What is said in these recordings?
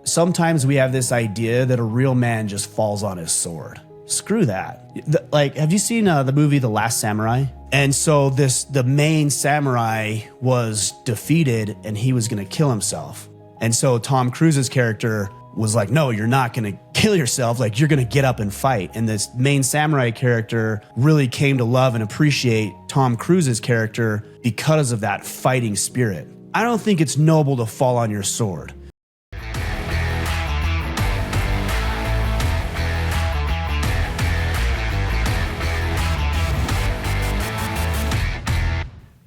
sometimes we have this idea that a real man just falls on his sword. Screw that. Like, have you seen the movie The Last Samurai? And so the main samurai was defeated and he was going to kill himself. And so Tom Cruise's character was like, no, you're not going to kill yourself. Like, you're going to get up and fight. And this main samurai character really came to love and appreciate Tom Cruise's character because of that fighting spirit. I don't think it's noble to fall on your sword.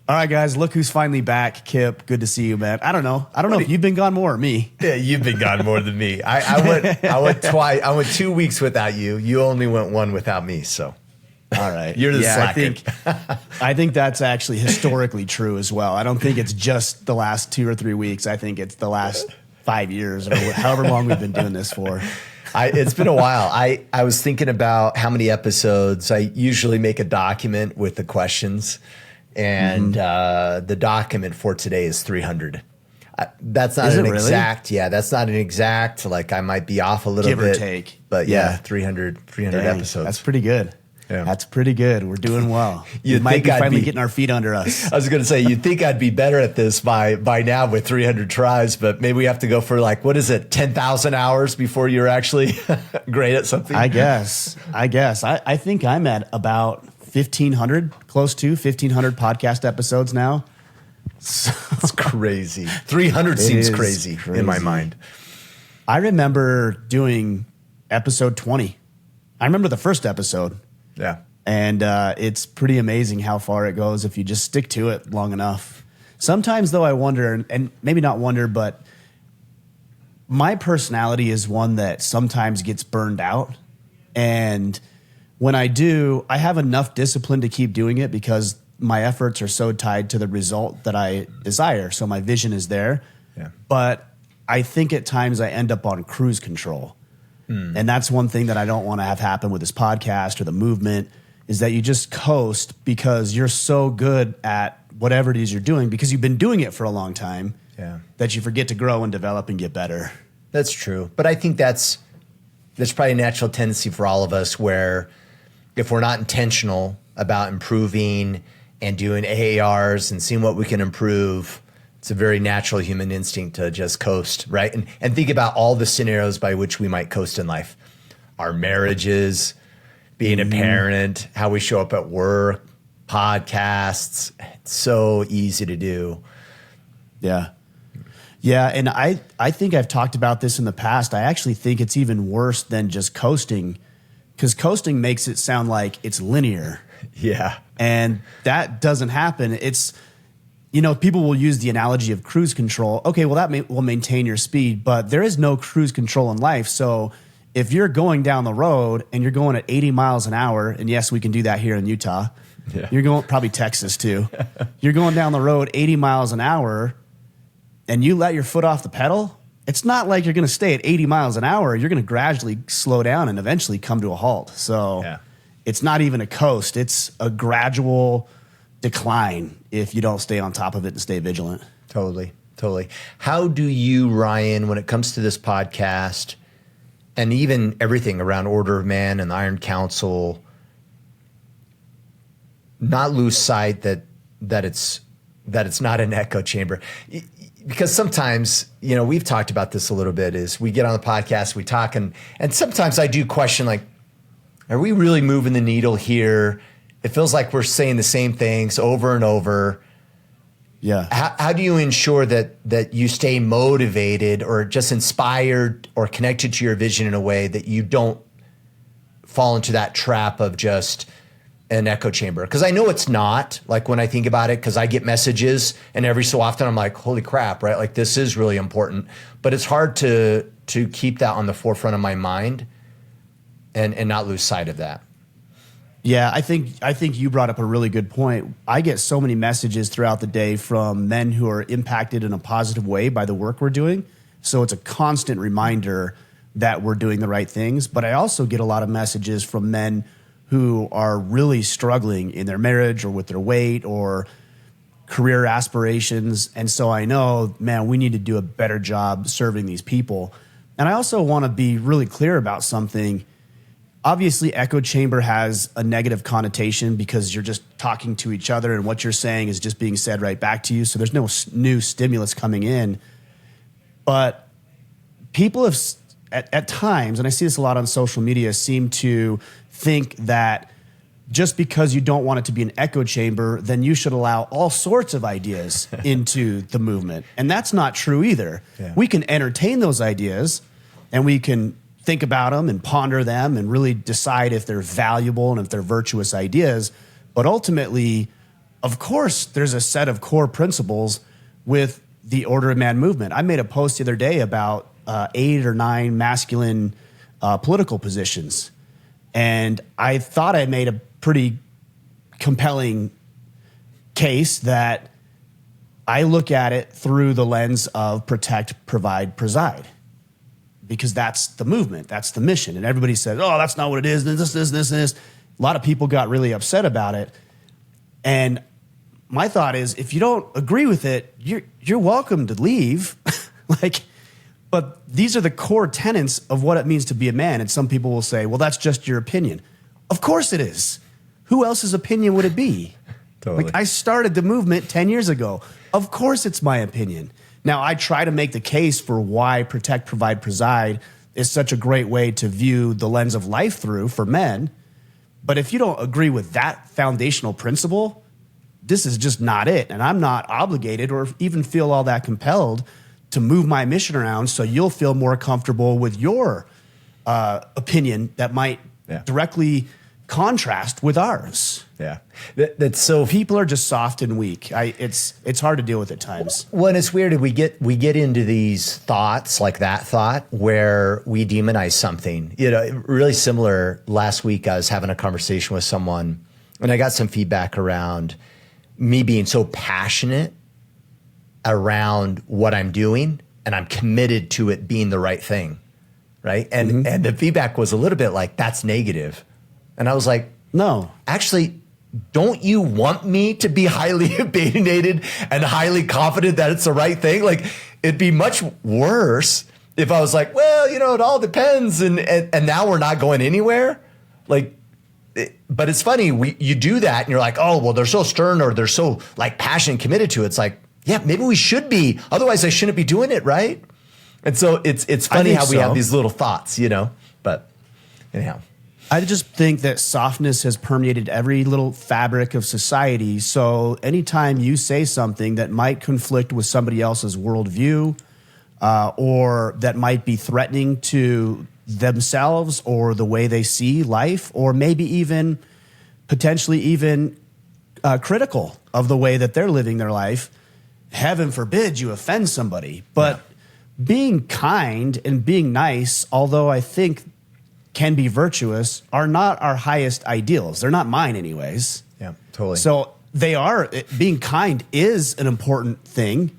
All right, guys, look who's finally back. Kipp, good to see you, man. I don't know if you've been gone more or me. Yeah, you've been gone more than me. I went twice. I went 2 weeks without you. You only went one without me. So, all right, you're the slacker. I think that's actually historically true as well. I don't think it's just the last 2 or 3 weeks. I think it's the last 5 years or however long we've been doing this for. It's been a while. I was thinking about how many episodes. I usually make a document with the questions. And the document for today is 300. That's not an exact. Yeah, that's not an exact. Like, I might be off a little bit. Give or take. But yeah, 300 episodes. That's pretty good. Yeah. That's pretty good. We're doing well. You might be finally getting our feet under us. I was going to say, you'd think I'd be better at this by now with 300 tries, but maybe we have to go for, like, what is it, 10,000 hours before you're actually great at something? I guess. I think I'm at about 1,500, close to 1,500 podcast episodes now. So, it's crazy. 300 seems crazy in my mind. I remember doing episode 20. I remember the first episode. Yeah. And it's pretty amazing how far it goes if you just stick to it long enough. Sometimes, though, I wonder, and maybe not wonder, but my personality is one that sometimes gets burned out. And when I do, I have enough discipline to keep doing it because my efforts are so tied to the result that I desire. So my vision is there. Yeah. But I think at times I end up on cruise control. And that's one thing that I don't want to have happen with this podcast or the movement is that you just coast because you're so good at whatever it is you're doing because you've been doing it for a long time that you forget to grow and develop and get better. That's true. But I think that's probably a natural tendency for all of us where if we're not intentional about improving and doing AARs and seeing what we can improve, it's a very natural human instinct to just coast, right? And think about all the scenarios by which we might coast in life. Our marriages, being a parent, how we show up at work, podcasts. It's so easy to do. Yeah. Yeah, and I think I've talked about this in the past. I actually think it's even worse than just coasting because coasting makes it sound like it's linear. Yeah. And that doesn't happen. It's, people will use the analogy of cruise control. Okay, well, that will maintain your speed, but there is no cruise control in life. So if you're going down the road and you're going at 80 miles an hour, and yes, we can do that here in Utah. Yeah. You're going, probably Texas too. You're going down the road 80 miles an hour and you let your foot off the pedal. It's not like you're going to stay at 80 miles an hour. You're going to gradually slow down and eventually come to a halt. So it's not even a coast. It's a gradual decline if you don't stay on top of it and stay vigilant. Totally. How do you, Ryan, when it comes to this podcast and even everything around Order of Man and the Iron Council, not lose sight that it's not an echo chamber? Because sometimes, we've talked about this a little bit, is we get on the podcast, we talk, and sometimes I do question, like, are we really moving the needle here? It feels like we're saying the same things over and over. Yeah. How do you ensure that you stay motivated or just inspired or connected to your vision in a way that you don't fall into that trap of just an echo chamber? Because I know it's not, like, when I think about it, because I get messages and every so often I'm like, holy crap, right? Like, this is really important. But it's hard to keep that on the forefront of my mind and not lose sight of that. Yeah, I think you brought up a really good point. I get so many messages throughout the day from men who are impacted in a positive way by the work we're doing. So it's a constant reminder that we're doing the right things. But I also get a lot of messages from men who are really struggling in their marriage or with their weight or career aspirations. And so I know, man, we need to do a better job serving these people. And I also want to be really clear about something. Obviously, echo chamber has a negative connotation because you're just talking to each other and what you're saying is just being said right back to you. So there's no new stimulus coming in. But people have, at times, and I see this a lot on social media, seem to think that just because you don't want it to be an echo chamber, then you should allow all sorts of ideas into the movement. And that's not true either. Yeah. We can entertain those ideas and we can think about them and ponder them and really decide if they're valuable and if they're virtuous ideas. But ultimately, of course, there's a set of core principles with the Order of Man movement. I made a post the other day about 8 or 9 masculine political positions. And I thought I made a pretty compelling case that I look at it through the lens of protect, provide, preside. Because that's the movement, that's the mission. And everybody said, oh, that's not what it is, this. A lot of people got really upset about it. And my thought is, if you don't agree with it, you're welcome to leave. But these are the core tenets of what it means to be a man. And some people will say, well, that's just your opinion. Of course it is. Who else's opinion would it be? Totally. I started the movement 10 years ago. Of course it's my opinion. Now, I try to make the case for why protect, provide, preside is such a great way to view the lens of life through for men. But if you don't agree with that foundational principle, this is just not it. And I'm not obligated or even feel all that compelled to move my mission around so you'll feel more comfortable with your opinion that might directly contrast with ours. Yeah, that's so. People are just soft and weak. It's hard to deal with at times. When it's weird, we get into these thoughts like that thought where we demonize something. You know, really similar. Last week, I was having a conversation with someone, and I got some feedback around me being so passionate around what I'm doing, and I'm committed to it being the right thing, right? And and the feedback was a little bit like, that's negative, and I was like, no, actually. Don't you want me to be highly opinionated and highly confident that it's the right thing? Like, it'd be much worse if I was like, well, you know, it all depends. And now we're not going anywhere. Like, but it's funny. You do that and you're like, oh, well, they're so stern or they're so like passionate and committed to it. It's like, yeah, maybe we should be. Otherwise, I shouldn't be doing it, right? And so it's funny how we have these little thoughts, you know, but anyhow. I just think that softness has permeated every little fabric of society. So anytime you say something that might conflict with somebody else's worldview or that might be threatening to themselves or the way they see life, or maybe even potentially even critical of the way that they're living their life, heaven forbid you offend somebody. But being kind and being nice, although I think can be virtuous, are not our highest ideals. They're not mine anyways. Yeah, totally. So they are, being kind is an important thing,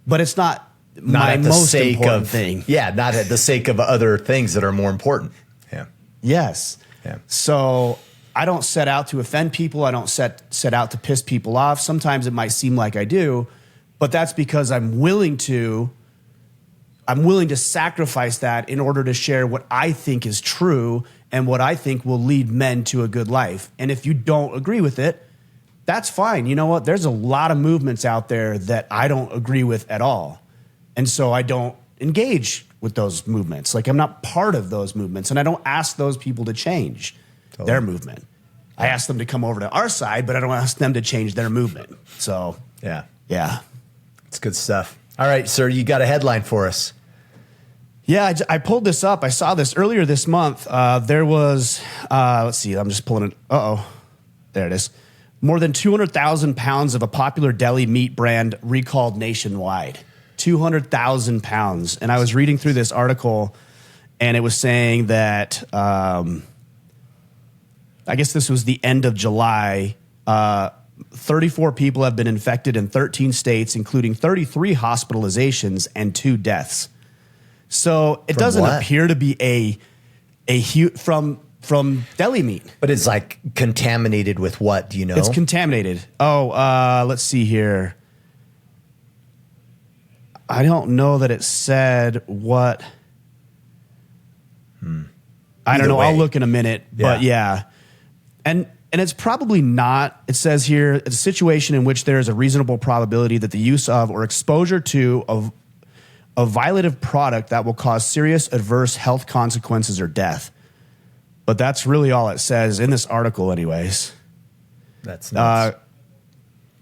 but it's not my most important thing. Yeah, not at the sake of other things that are more important. Yeah. Yes. Yeah. So I don't set out to offend people. I don't set out to piss people off. Sometimes it might seem like I do, but that's because I'm willing to sacrifice that in order to share what I think is true and what I think will lead men to a good life. And if you don't agree with it, that's fine. You know what? There's a lot of movements out there that I don't agree with at all. And so I don't engage with those movements. Like, I'm not part of those movements, and I don't ask those people to change their movement. I ask them to come over to our side, but I don't ask them to change their movement. So, yeah. It's good stuff. All right, sir, you got a headline for us. Yeah, I pulled this up. I saw this earlier this month. There was, let's see, I'm just pulling it. There it is. More than 200,000 pounds of a popular deli meat brand recalled nationwide. 200,000 pounds. And I was reading through this article, and it was saying that, I guess this was the end of July, 34 people have been infected in 13 states, including 33 hospitalizations and 2 deaths. So it doesn't appear to be a huge from deli meat. But it's like contaminated with what? Do you know? It's contaminated. Let's see here. I don't know that it said what. I don't Either know. I'll way. look in a minute, but yeah. And it's probably not, it says here, it's a situation in which there is a reasonable probability that the use of or exposure to a violative product that will cause serious adverse health consequences or death. But that's really all it says in this article anyways. That's nuts.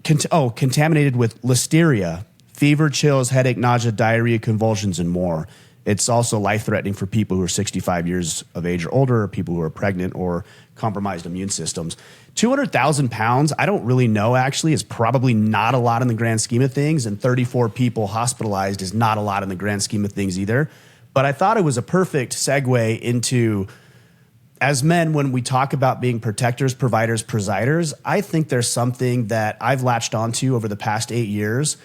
Contaminated with listeria, fever, chills, headache, nausea, diarrhea, convulsions, and more. It's also life-threatening for people who are 65 years of age or older, or people who are pregnant or compromised immune systems. 200,000 pounds, I don't really know actually, is probably not a lot in the grand scheme of things, and 34 people hospitalized is not a lot in the grand scheme of things either. But I thought it was a perfect segue into, as men, when we talk about being protectors, providers, presiders, I think there's something that I've latched onto over the past 8 years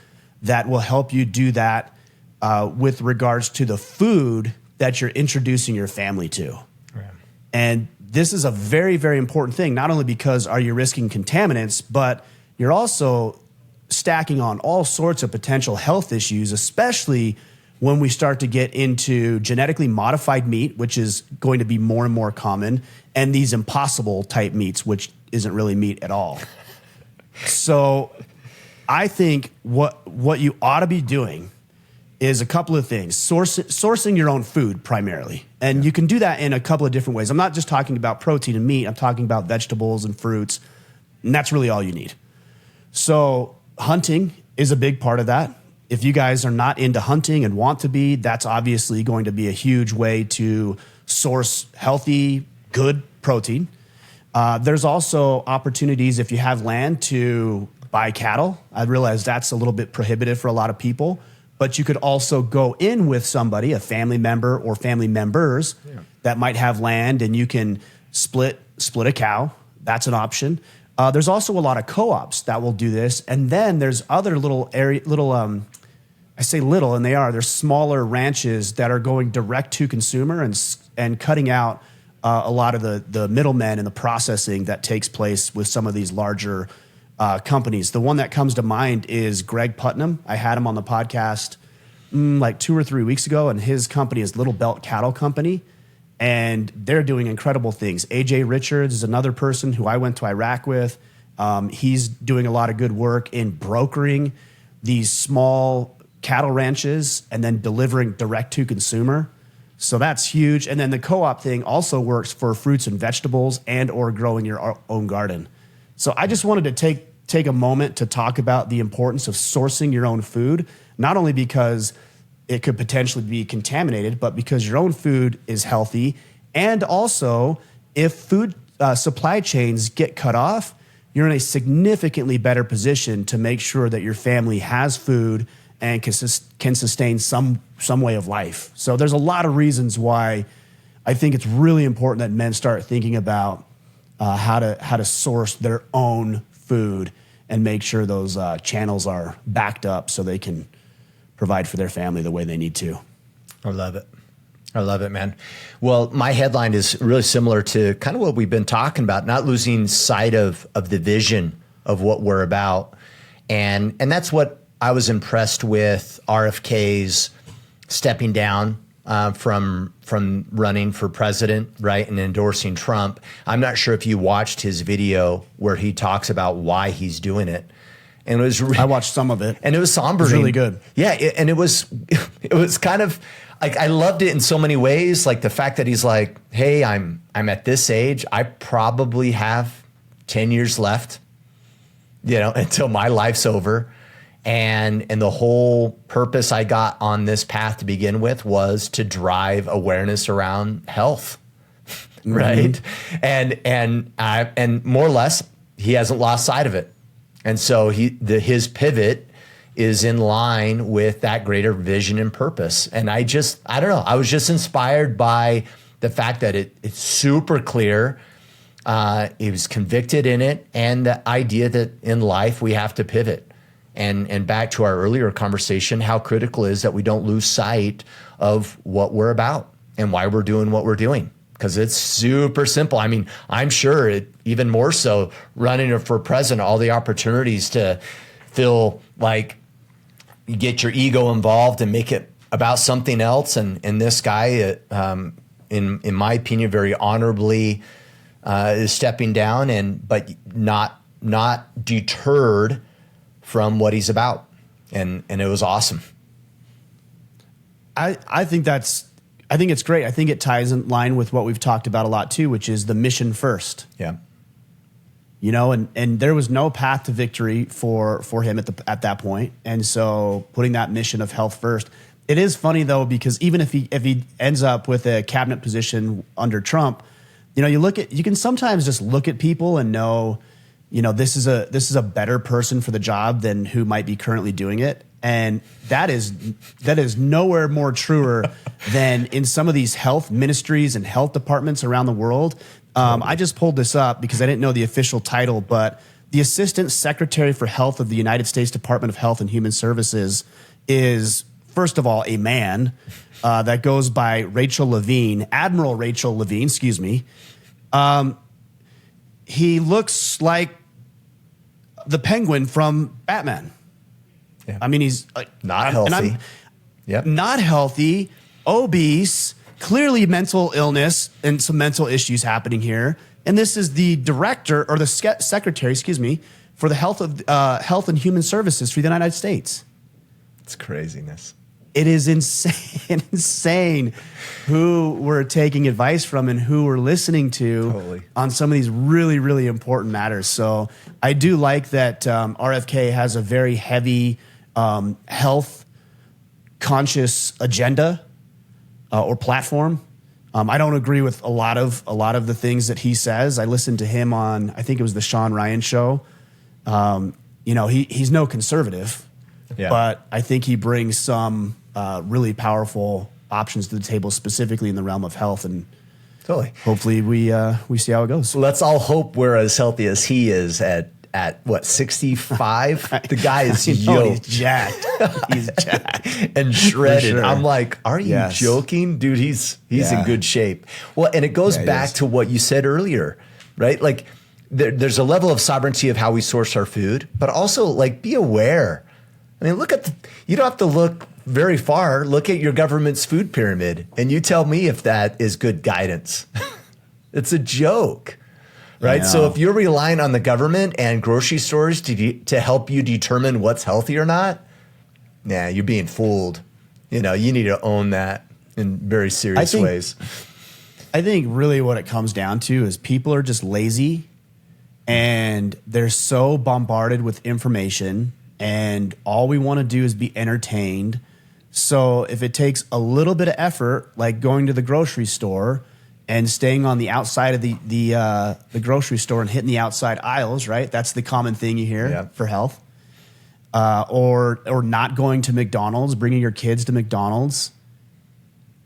that will help you do that with regards to the food that you're introducing your family to. Right. And this is a very, very important thing, not only because are you risking contaminants, but you're also stacking on all sorts of potential health issues, especially when we start to get into genetically modified meat, which is going to be more and more common, and these impossible type meats, which isn't really meat at all. So I think what you ought to be doing is a couple of things. Sourcing your own food primarily. And you can do that in a couple of different ways. I'm not just talking about protein and meat. I'm talking about vegetables and fruits. And that's really all you need. So hunting is a big part of that. If you guys are not into hunting and want to be, that's obviously going to be a huge way to source healthy, good protein. There's also opportunities if you have land to buy cattle. I realize that's a little bit prohibitive for a lot of people. But you could also go in with somebody, a family member or family members that might have land, and you can split a cow. That's an option. There's also a lot of co-ops that will do this, and then there's other I say little, and they're smaller ranches that are going direct to consumer and cutting out a lot of the middlemen and the processing that takes place with some of these larger companies. The one that comes to mind is Greg Putnam. I had him on the podcast like 2 or 3 weeks ago, and his company is Little Belt Cattle Company, and they're doing incredible things. AJ Richards is another person who I went to Iraq with. He's doing a lot of good work in brokering these small cattle ranches and then delivering direct to consumer. So that's huge. And then the co-op thing also works for fruits and vegetables and or growing your own garden. So I just wanted to take a moment to talk about the importance of sourcing your own food, not only because it could potentially be contaminated, but because your own food is healthy. And also, if food supply chains get cut off, you're in a significantly better position to make sure that your family has food and can sustain some way of life. So there's a lot of reasons why I think it's really important that men start thinking about how to source their own food and make sure those channels are backed up so they can provide for their family the way they need to. I love it. I love it, man. Well, my headline is really similar to kind of what we've been talking about, not losing sight of the vision of what we're about. And that's what I was impressed with RFK's stepping down from running for president, right, and endorsing Trump. I'm not sure if you watched his video where he talks about why he's doing it. And it was I watched some of it, and it was somber. It was really good. Yeah, and it was kind of like I loved it in so many ways. Like the fact that he's like, "Hey, I'm at this age. I probably have 10 years left, until my life's over." And the whole purpose I got on this path to begin with was to drive awareness around health, right? And more or less, he hasn't lost sight of it. And so his pivot is in line with that greater vision and purpose. And I don't know, I was just inspired by the fact that it's super clear. He was convicted in it, and the idea that in life we have to pivot. And back to our earlier conversation, how critical it is that we don't lose sight of what we're about and why we're doing what we're doing. Because it's super simple. I mean, I'm sure even more so running for president, all the opportunities to feel like you get your ego involved and make it about something else. And this guy, in my opinion, very honorably is stepping down, but not deterred from what he's about, and it was awesome. I think it's great. I think it ties in line with what we've talked about a lot too, which is the mission first. Yeah. And there was no path to victory for him at that point. And so putting that mission of health first. It is funny though, because even if he ends up with a cabinet position under Trump, you can sometimes just look at people and know, this is a better person for the job than who might be currently doing it. And that is nowhere more truer than in some of these health ministries and health departments around the world. I just pulled this up because I didn't know the official title, but the Assistant Secretary for Health of the United States Department of Health and Human Services is, first of all, a man that goes by Admiral Rachel Levine, excuse me. He looks like the Penguin from Batman. Yeah. I mean, he's not healthy. Not healthy, obese, clearly mental illness and some mental issues happening here. And this is the director or the secretary, excuse me, for the Health and Human Services for the United States. It's craziness. It is insane who we're taking advice from and who we're listening to on some of these really, really important matters. So I do like that RFK has a very heavy health conscious agenda or platform. I don't agree with a lot of the things that he says. I listened to him on, I think it was the Sean Ryan show. He's no conservative, but I think he brings some really powerful options to the table, specifically in the realm of health. And hopefully we see how it goes. Let's all hope we're as healthy as he is at what, 65? The guy is yoked. He's jacked. He's jacked. And shredded. Sure. I'm like, are you joking? Dude, he's in good shape. Well, and it goes back to what you said earlier, right? Like there's a level of sovereignty of how we source our food, but also like be aware. I mean, you don't have to look very far. Look at your government's food pyramid and you tell me if that is good guidance. It's a joke. Right. So if you're relying on the government and grocery stores to help you determine what's healthy or not, you're being fooled. You need to own that in very serious ways. I think really what it comes down to is people are just lazy and they're so bombarded with information and all we want to do is be entertained. So if it takes a little bit of effort, like going to the grocery store and staying on the outside of the grocery store and hitting the outside aisles, right? That's the common thing you hear for health. Or not going to McDonald's, bringing your kids to McDonald's.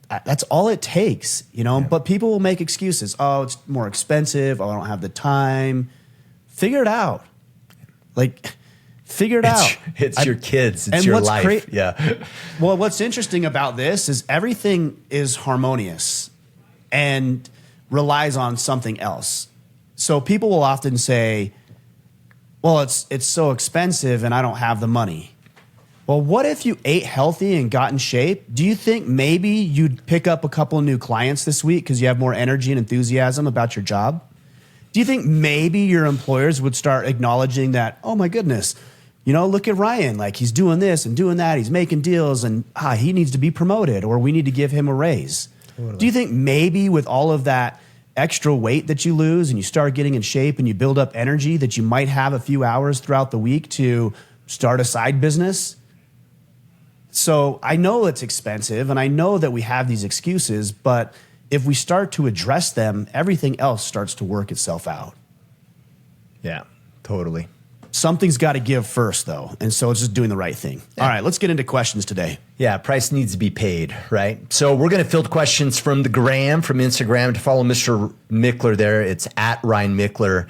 That's all it takes, But people will make excuses. Oh, it's more expensive. Oh, I don't have the time. Figure it out. Figure it out. It's your kids. It's your life. Well, what's interesting about this is everything is harmonious and relies on something else. So people will often say, well, it's so expensive and I don't have the money. Well, what if you ate healthy and got in shape? Do you think maybe you'd pick up a couple of new clients this week because you have more energy and enthusiasm about your job? Do you think maybe your employers would start acknowledging that, oh my goodness, look at Ryan, like he's doing this and doing that, he's making deals and he needs to be promoted or we need to give him a raise? Totally. Do you think maybe with all of that extra weight that you lose and you start getting in shape and you build up energy that you might have a few hours throughout the week to start a side business? So I know it's expensive and I know that we have these excuses, but if we start to address them, everything else starts to work itself out. Yeah, totally. Something's got to give first, though, and so it's just doing the right thing. Yeah. All right, let's get into questions today. Yeah, price needs to be paid, right? So we're going to field questions from the gram, from Instagram. To follow Mr. Michler there, it's at Ryan Michler.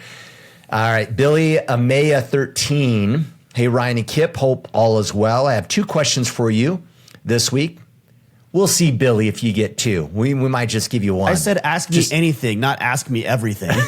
All right, Billy Amaya 13. Hey, Ryan and Kipp, hope all is well. I have 2 questions for you this week. We'll see, Billy, if you get 2. We might just give you 1. I said ask me anything, not ask me everything.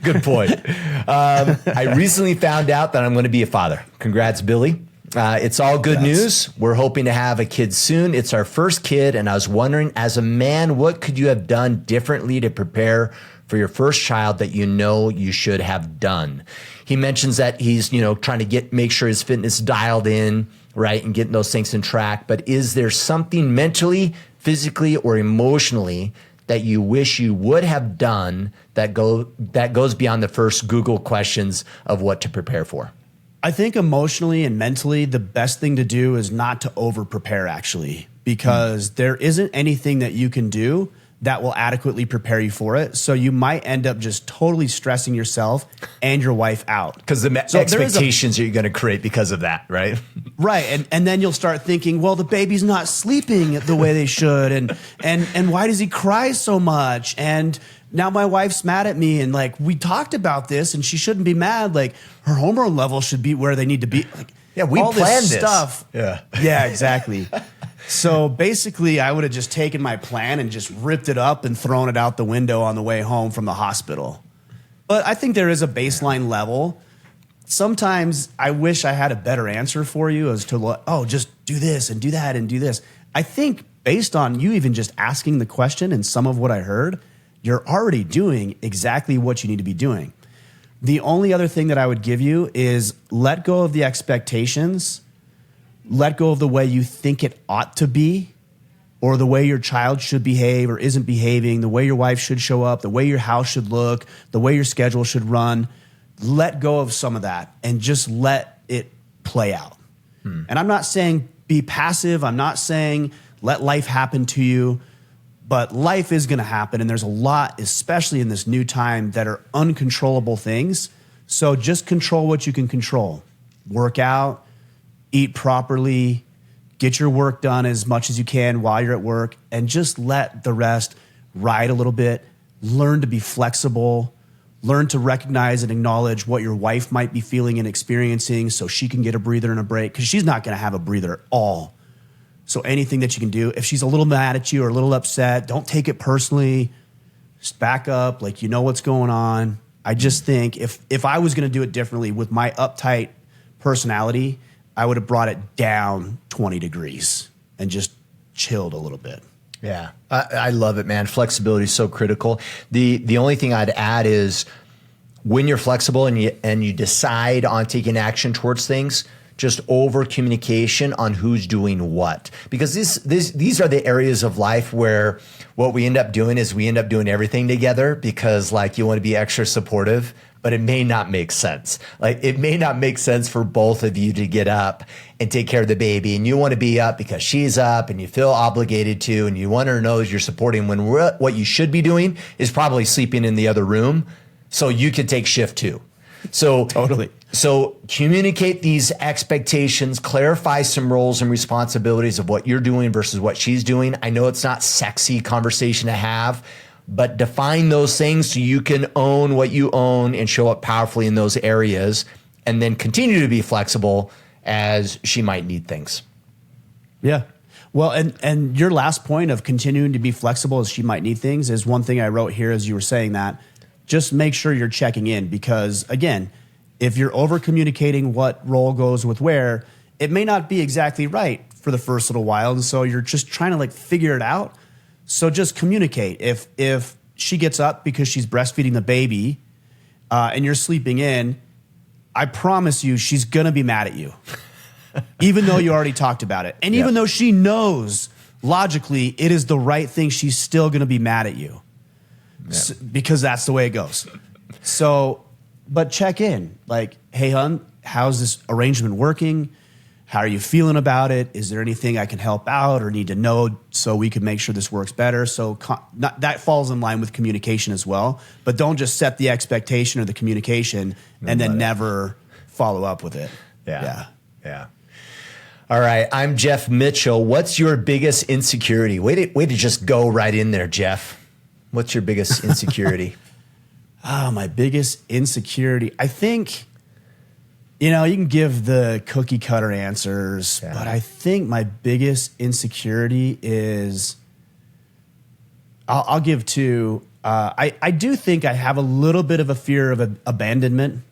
Good point. I recently found out that I'm going to be a father. Congrats, Billy. It's all good news. We're hoping to have a kid soon. It's our first kid, and I was wondering, as a man, what could you have done differently to prepare for your first child that you know you should have done? He mentions that he's, trying to make sure his fitness dialed in, right, and getting those things in track. But is there something mentally, physically, or emotionally that you wish you would have done that goes beyond the first Google questions of what to prepare for? I think emotionally and mentally, the best thing to do is not to over prepare, actually, because there isn't anything that you can do that will adequately prepare you for it. So you might end up just totally stressing yourself and your wife out. Because the expectations you're going to create because of that, right? Right. And then you'll start thinking, well, the baby's not sleeping the way they should. And why does he cry so much? And now my wife's mad at me, and like, we talked about this and she shouldn't be mad. Like, her hormone levels should be where they need to be. Like, yeah, we all planned this stuff. Yeah. Yeah, exactly. So basically, I would have just taken my plan and just ripped it up and thrown it out the window on the way home from the hospital. But I think there is a baseline level. Sometimes I wish I had a better answer for you as to, just do this and do that and do this. I think based on you even just asking the question and some of what I heard, you're already doing exactly what you need to be doing. The only other thing that I would give you is let go of the expectations. Let go of the way you think it ought to be, or the way your child should behave or isn't behaving, the way your wife should show up, the way your house should look, the way your schedule should run. Let go of some of that and just let it play out. And I'm not saying be passive. I'm not saying let life happen to you. But life is going to happen, and there's a lot, especially in this new time, that are uncontrollable things. So just control what you can control. Work out, eat properly, get your work done as much as you can while you're at work, and just let the rest ride a little bit. Learn to be flexible. Learn to recognize and acknowledge what your wife might be feeling and experiencing so she can get a breather and a break, because she's not going to have a breather at all. So anything that you can do, if she's a little mad at you or a little upset, don't take it personally. Just back up, like you know what's going on. I just think if I was going to do it differently with my uptight personality, I would have brought it down 20 degrees and just chilled a little bit. Yeah, I love it, man. Flexibility is so critical. The only thing I'd add is when you're flexible and you decide on taking action towards things, just over communication on who's doing what. Because these are the areas of life where what we end up doing is we end up doing everything together because like you want to be extra supportive, but it may not make sense. Like it may not make sense for both of you to get up and take care of the baby, and you want to be up because she's up and you feel obligated to, and you want her to know you're supporting when what you should be doing is probably sleeping in the other room so you can take shift too. So totally. So communicate these expectations, clarify some roles and responsibilities of what you're doing versus what she's doing. I know it's not sexy conversation to have, but define those things so you can own what you own and show up powerfully in those areas, and then continue to be flexible as she might need things. Yeah. Well, and your last point of continuing to be flexible as she might need things is one thing I wrote here as you were saying that. Just make sure you're checking in, because again, if you're over communicating what role goes with where, it may not be exactly right for the first little while. And so you're just trying to like figure it out. So just communicate. If she gets up because she's breastfeeding the baby and you're sleeping in, I promise you she's going to be mad at you, even though you already talked about it. And even though she knows logically it is the right thing, she's still going to be mad at you. Because that's the way it goes. So, but check in. Like, hey, hon, how's this arrangement working? How are you feeling about it? Is there anything I can help out or need to know so we can make sure this works better? So that falls in line with communication as well. But don't just set the expectation or the communication and then never follow up with it. Yeah. All right. I'm Jeff Mitchell. What's your biggest insecurity? Way to just go right in there, Jeff. What's your biggest insecurity? My biggest insecurity. I think, you can give the cookie cutter answers, but I think my biggest insecurity is, I'll give two. I do think I have a little bit of a fear of abandonment,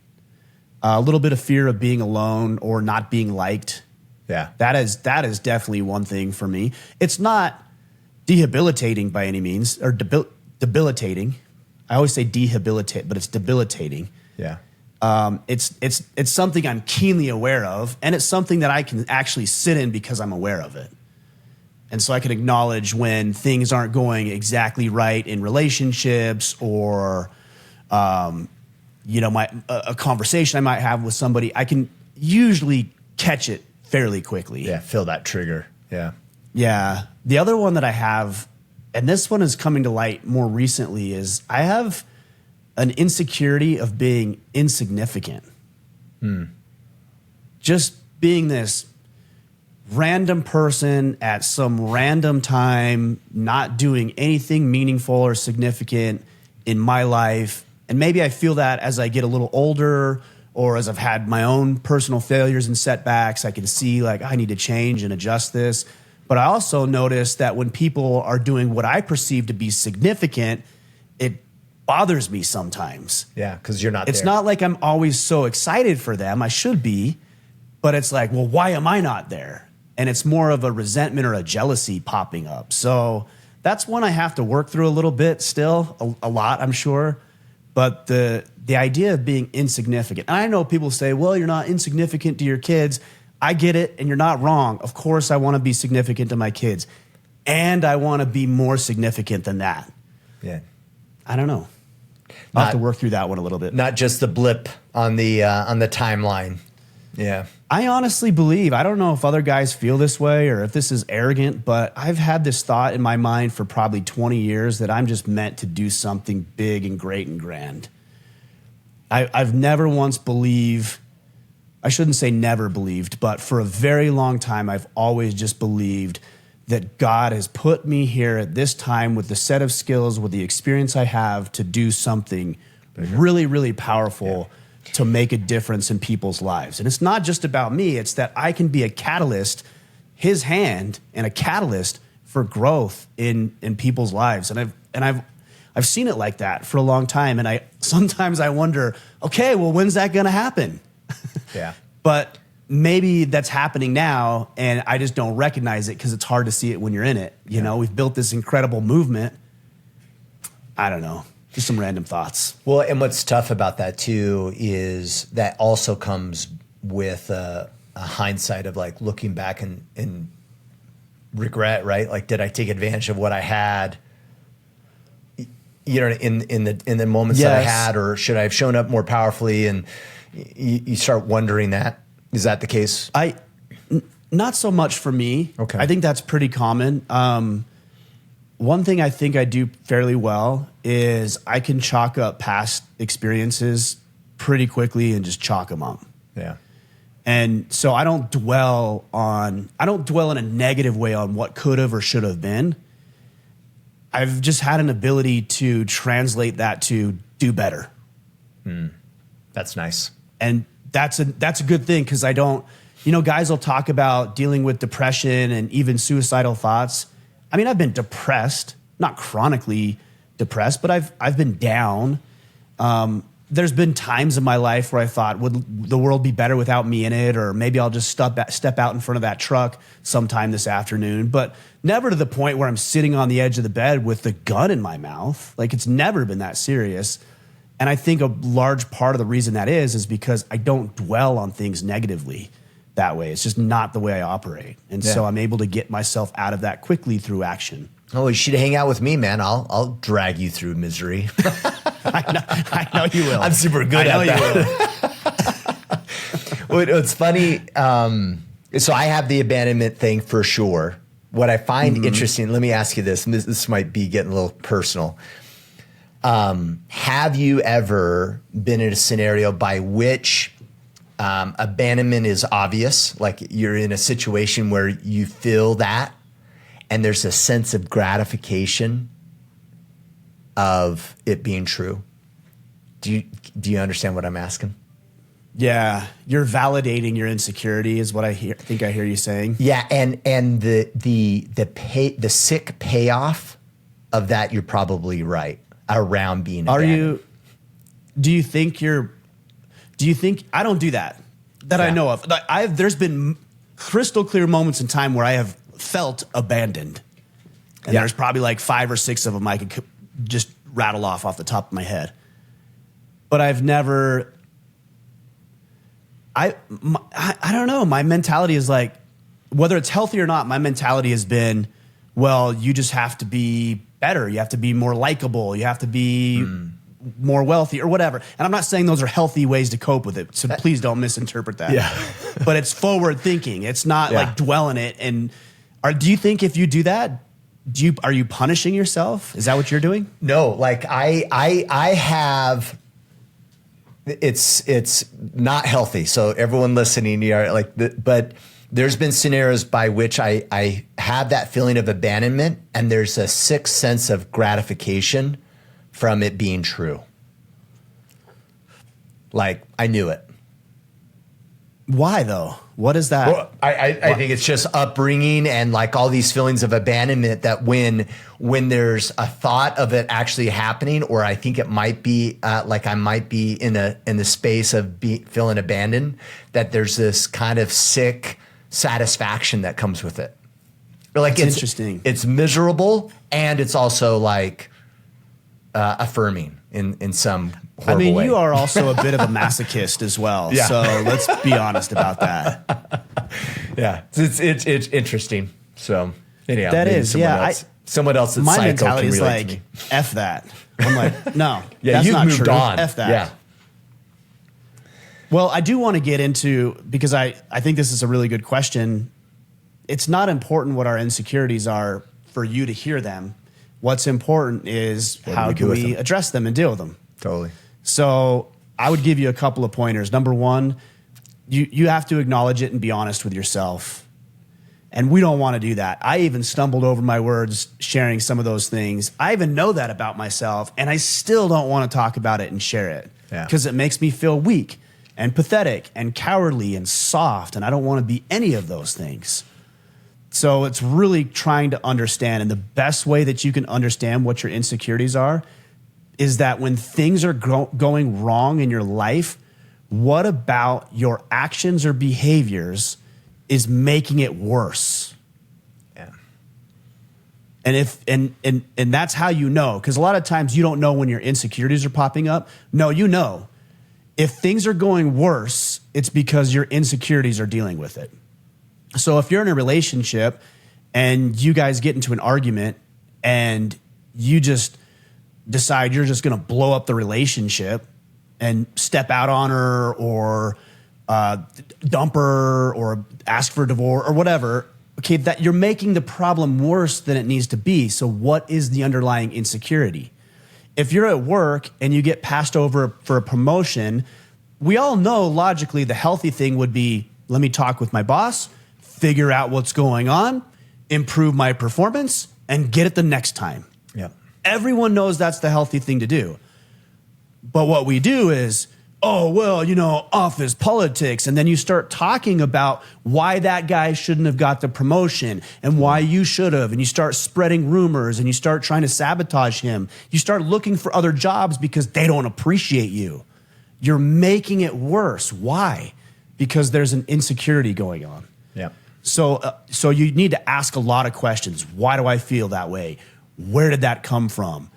a little bit of fear of being alone or not being liked Yeah. That is definitely one thing for me. It's not debilitating by any means, or debilitating. I always say dehabilitate, but it's debilitating. Yeah. It's something I'm keenly aware of, and it's something that I can actually sit in because I'm aware of it. And so I can acknowledge when things aren't going exactly right in relationships, or a conversation I might have with somebody. I can usually catch it fairly quickly. Yeah, feel that trigger. Yeah. Yeah. The other one that I have, and this one is coming to light more recently, is I have an insecurity of being insignificant. Just being this random person at some random time, not doing anything meaningful or significant in my life. And maybe I feel that as I get a little older, or as I've had my own personal failures and setbacks, I can see like I need to change and adjust this. But I also notice that when people are doing what I perceive to be significant, it bothers me sometimes. Yeah, because you're not It's there. not like I'm always so excited for them. I should be. But it's like, well, why am I not there? And it's more of a resentment or a jealousy popping up. So that's one I have to work through a little bit still, a lot, I'm sure. But the idea of being insignificant, and I know people say, well, you're not insignificant to your kids. I get it, and you're not wrong. Of course, I want to be significant to my kids. And I want to be more significant than that. Yeah. I don't know. I'll have to work through that one a little bit. Not just the blip on the timeline. Yeah. I honestly believe, I don't know if other guys feel this way or if this is arrogant, but I've had this thought in my mind for probably 20 years that I'm just meant to do something big and great and grand. I've never once believed, I shouldn't say never believed, but for a very long time, I've always just believed that God has put me here at this time with the set of skills, with the experience I have to do something really, really powerful to make a difference in people's lives. And it's not just about me, it's that I can be a catalyst, his hand, and a catalyst for growth in people's lives. And I've seen it like that for a long time. And sometimes I wonder, okay, well, when's that gonna happen? Yeah. But maybe that's happening now, and I just don't recognize it because it's hard to see it when you're in it. You know, we've built this incredible movement. I don't know. Just some random thoughts. Well, and what's tough about that too is that also comes with a hindsight of like looking back and regret, right? Like, did I take advantage of what I had? You know, in the moments that I had, or should I have shown up more powerfully? And you start wondering that. Is that the case? Not so much for me. Okay. I think that's pretty common. One thing I think I do fairly well is I can chalk up past experiences pretty quickly and just chalk them up. Yeah. And so I don't dwell in a negative way on what could have or should have been. I've just had an ability to translate that to do better. That's nice. And that's a good thing, because I don't, guys will talk about dealing with depression and even suicidal thoughts. I mean, I've been depressed, not chronically depressed, but I've been down. There's been times in my life where I thought, would the world be better without me in it? Or maybe I'll just step out in front of that truck sometime this afternoon. But never to the point where I'm sitting on the edge of the bed with the gun in my mouth. Like, it's never been that serious. And I think a large part of the reason that is because I don't dwell on things negatively that way. It's just not the way I operate. And so I'm able to get myself out of that quickly through action. Oh, you should hang out with me, man. I'll drag you through misery. I know you will. I'm super good at that. Well, it's funny. So I have the abandonment thing for sure. What I find interesting, let me ask you this, and this might be getting a little personal. Have you ever been in a scenario by which abandonment is obvious? Like, you're in a situation where you feel that, and there's a sense of gratification of it being true. Do you understand what I'm asking? Yeah, you're validating your insecurity is what I think I hear you saying. Yeah, and the sick payoff of that, you're probably right, around being abandoned. Do you think I don't do that I know of. There's been crystal clear moments in time where I have felt abandoned. And there's probably like 5 or 6 of them I could just rattle off the top of my head. But I've never, I don't know. My mentality is like, whether it's healthy or not, my mentality has been, well, you just have to be better. You have to be more likable. You have to be more wealthy or whatever. And I'm not saying those are healthy ways to cope with it. So please don't misinterpret that. Yeah. But it's forward thinking. It's not like dwell in it. And do you think if you do that, are you punishing yourself? Is that what you're doing? No, like I have, it's not healthy. So everyone listening, you're like, but there's been scenarios by which I have that feeling of abandonment, and there's a sixth sense of gratification from it being true. Like, I knew it. Why though? What is that? Well, I think it's just upbringing and like all these feelings of abandonment that when there's a thought of it actually happening, or I think it might be like I might be in the space of feeling abandoned, that there's this kind of sick satisfaction that comes with it. Like That's interesting. It's miserable, and it's also like affirming in some horrible way. You are also a bit of a masochist as well. Yeah. So let's be honest about that. Yeah, it's interesting. So anyhow, that is someone else that's my psycho mentality can is relate to like me. F that. I'm like, no, Yeah, that's you've not moved true. on. F that. Yeah. Well, I do want to get into, because I think this is a really good question. It's not important what our insecurities are for you to hear them. What's important is how do we address them and deal with them. Totally. So I would give you a couple of pointers. Number one, you have to acknowledge it and be honest with yourself. And we don't want to do that. I even stumbled over my words sharing some of those things. I even know that about myself, and I still don't want to talk about it and share it because it makes me feel weak and pathetic and cowardly and soft, and I don't want to be any of those things. So it's really trying to understand, and the best way that you can understand what your insecurities are is that when things are going wrong in your life, what about your actions or behaviors is making it worse? Yeah. And that's how you know, because a lot of times you don't know when your insecurities are popping up. No, you know. If things are going worse, it's because your insecurities are dealing with it. So if you're in a relationship and you guys get into an argument and you just decide you're just going to blow up the relationship and step out on her or dump her or ask for a divorce or whatever, okay, that you're making the problem worse than it needs to be. So what is the underlying insecurity? If you're at work and you get passed over for a promotion, we all know logically the healthy thing would be, let me talk with my boss, figure out what's going on, improve my performance, and get it the next time. Yeah. Everyone knows that's the healthy thing to do. But what we do is, oh, well, office politics. And then you start talking about why that guy shouldn't have got the promotion and why you should have. And you start spreading rumors and you start trying to sabotage him. You start looking for other jobs because they don't appreciate you. You're making it worse. Why? Because there's an insecurity going on. Yeah. So you need to ask a lot of questions. Why do I feel that way? Where did that come from?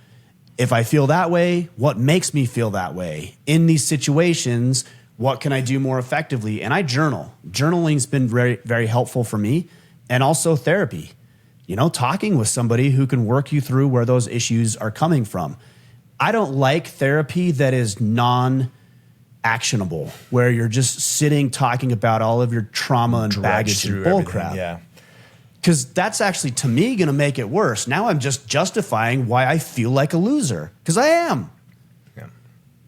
If I feel that way, what makes me feel that way? In these situations, what can I do more effectively? And I journal. Journaling's been very, very helpful for me, and also therapy. Talking with somebody who can work you through where those issues are coming from. I don't like therapy that is non-actionable, where you're just sitting talking about all of your trauma and baggage and bullcrap. Yeah. Because that's actually, to me, going to make it worse. Now I'm just justifying why I feel like a loser, because I am. Yeah.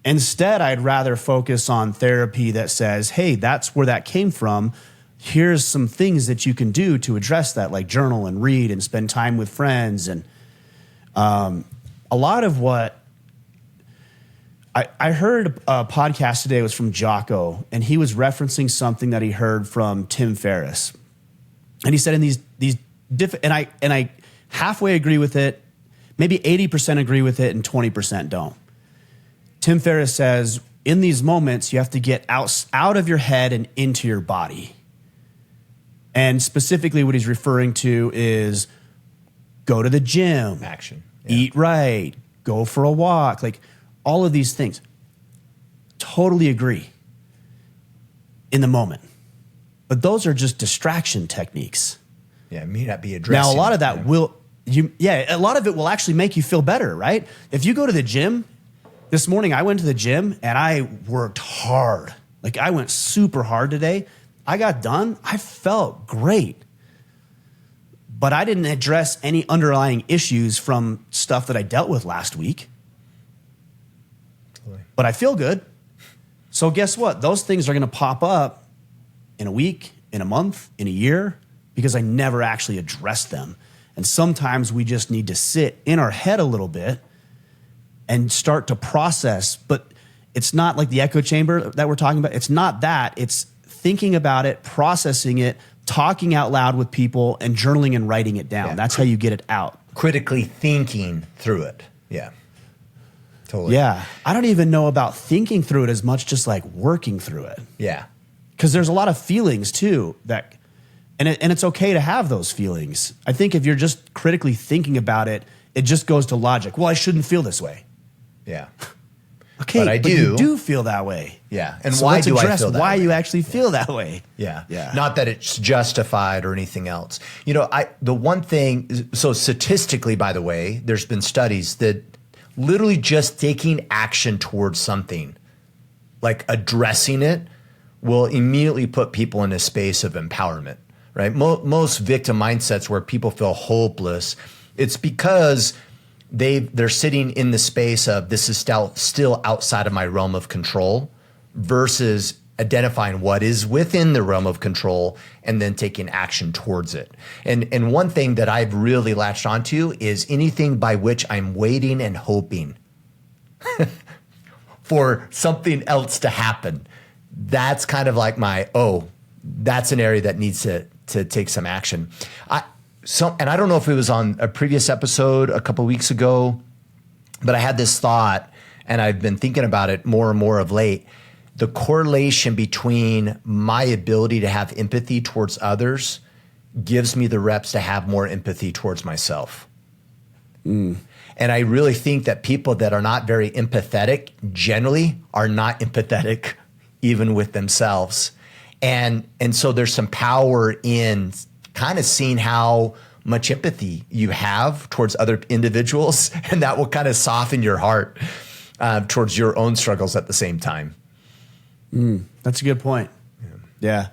Instead, I'd rather focus on therapy that says, hey, that's where that came from. Here's some things that you can do to address that, like journal and read and spend time with friends. And a lot of what I heard a podcast today was from Jocko, and he was referencing something that he heard from Tim Ferriss. And he said in these different, and I halfway agree with it, maybe 80% agree with it, and 20% don't. Tim Ferriss says, in these moments, you have to get out of your head and into your body. And specifically what he's referring to is go to the gym, Action. eat right, go for a walk, like all of these things. Totally agree in the moment. But those are just distraction techniques. Yeah, it may not be addressing. Now, a lot of that a lot of it will actually make you feel better, right? If you go to the gym, this morning I went to the gym and I worked hard. Like I went super hard today. I got done. I felt great. But I didn't address any underlying issues from stuff that I dealt with last week. Totally. But I feel good. So guess what? Those things are going to pop up in a week, in a month, in a year, because I never actually addressed them. And sometimes we just need to sit in our head a little bit and start to process. But it's not like the echo chamber that we're talking about. It's not that. It's thinking about it, processing it, talking out loud with people, and journaling and writing it down. Yeah. That's how you get it out. Critically thinking through it. Yeah. Totally. Yeah. I don't even know about thinking through it as much, just like working through it. Yeah. Because there's a lot of feelings too that, and it's okay to have those feelings. I think if you're just critically thinking about it, it just goes to logic. Well, I shouldn't feel this way. Yeah. Okay, but you do feel that way. Yeah. And so why let's do address I feel that why way? you actually feel that way. Yeah. Yeah. Not that it's justified or anything else. You know, the one thing, so statistically, by the way, there's been studies that literally just taking action towards something, like addressing it, will immediately put people in a space of empowerment, right? Most victim mindsets where people feel hopeless, it's because they're sitting in the space of this is still outside of my realm of control versus identifying what is within the realm of control and then taking action towards it. And one thing that I've really latched onto is anything by which I'm waiting and hoping for something else to happen. That's kind of like that's an area that needs to take some action. And I don't know if it was on a previous episode a couple of weeks ago, but I had this thought and I've been thinking about it more and more of late. The correlation between my ability to have empathy towards others gives me the reps to have more empathy towards myself. And I really think that people that are not very empathetic generally are not empathetic even with themselves. And so there's some power in kind of seeing how much empathy you have towards other individuals, and that will kind of soften your heart towards your own struggles at the same time. That's a good point. Yeah.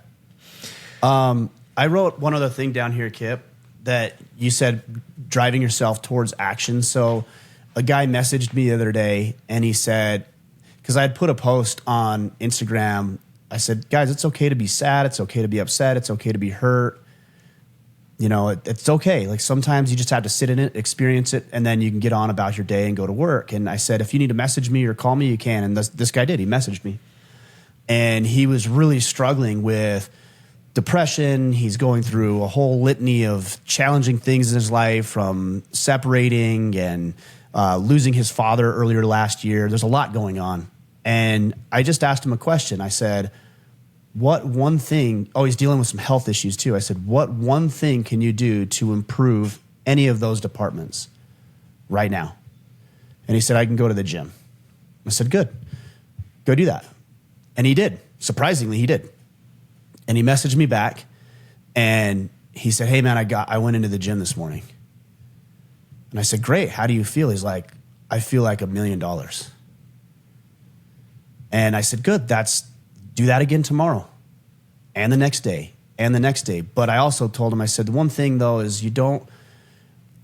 I wrote one other thing down here, Kipp, that you said driving yourself towards action. So a guy messaged me the other day and he said, because I had put a post on Instagram, I said, guys, it's okay to be sad. It's okay to be upset. It's okay to be hurt. You know, it's okay. Like sometimes you just have to sit in it, experience it, and then you can get on about your day and go to work. And I said, if you need to message me or call me, you can. And this guy did. He messaged me. And he was really struggling with depression. He's going through a whole litany of challenging things in his life, from separating and losing his father earlier last year. There's a lot going on. And I just asked him a question. I said, what one thing, he's dealing with some health issues too. I said, what one thing can you do to improve any of those departments right now? And he said, I can go to the gym. I said, good, go do that. And he did. Surprisingly, he did. And he messaged me back and he said, hey man, I went into the gym this morning. And I said, great, how do you feel? He's like, I feel like $1 million. And I said, good, do that again tomorrow and the next day and the next day. But I also told him, I said, the one thing though is you don't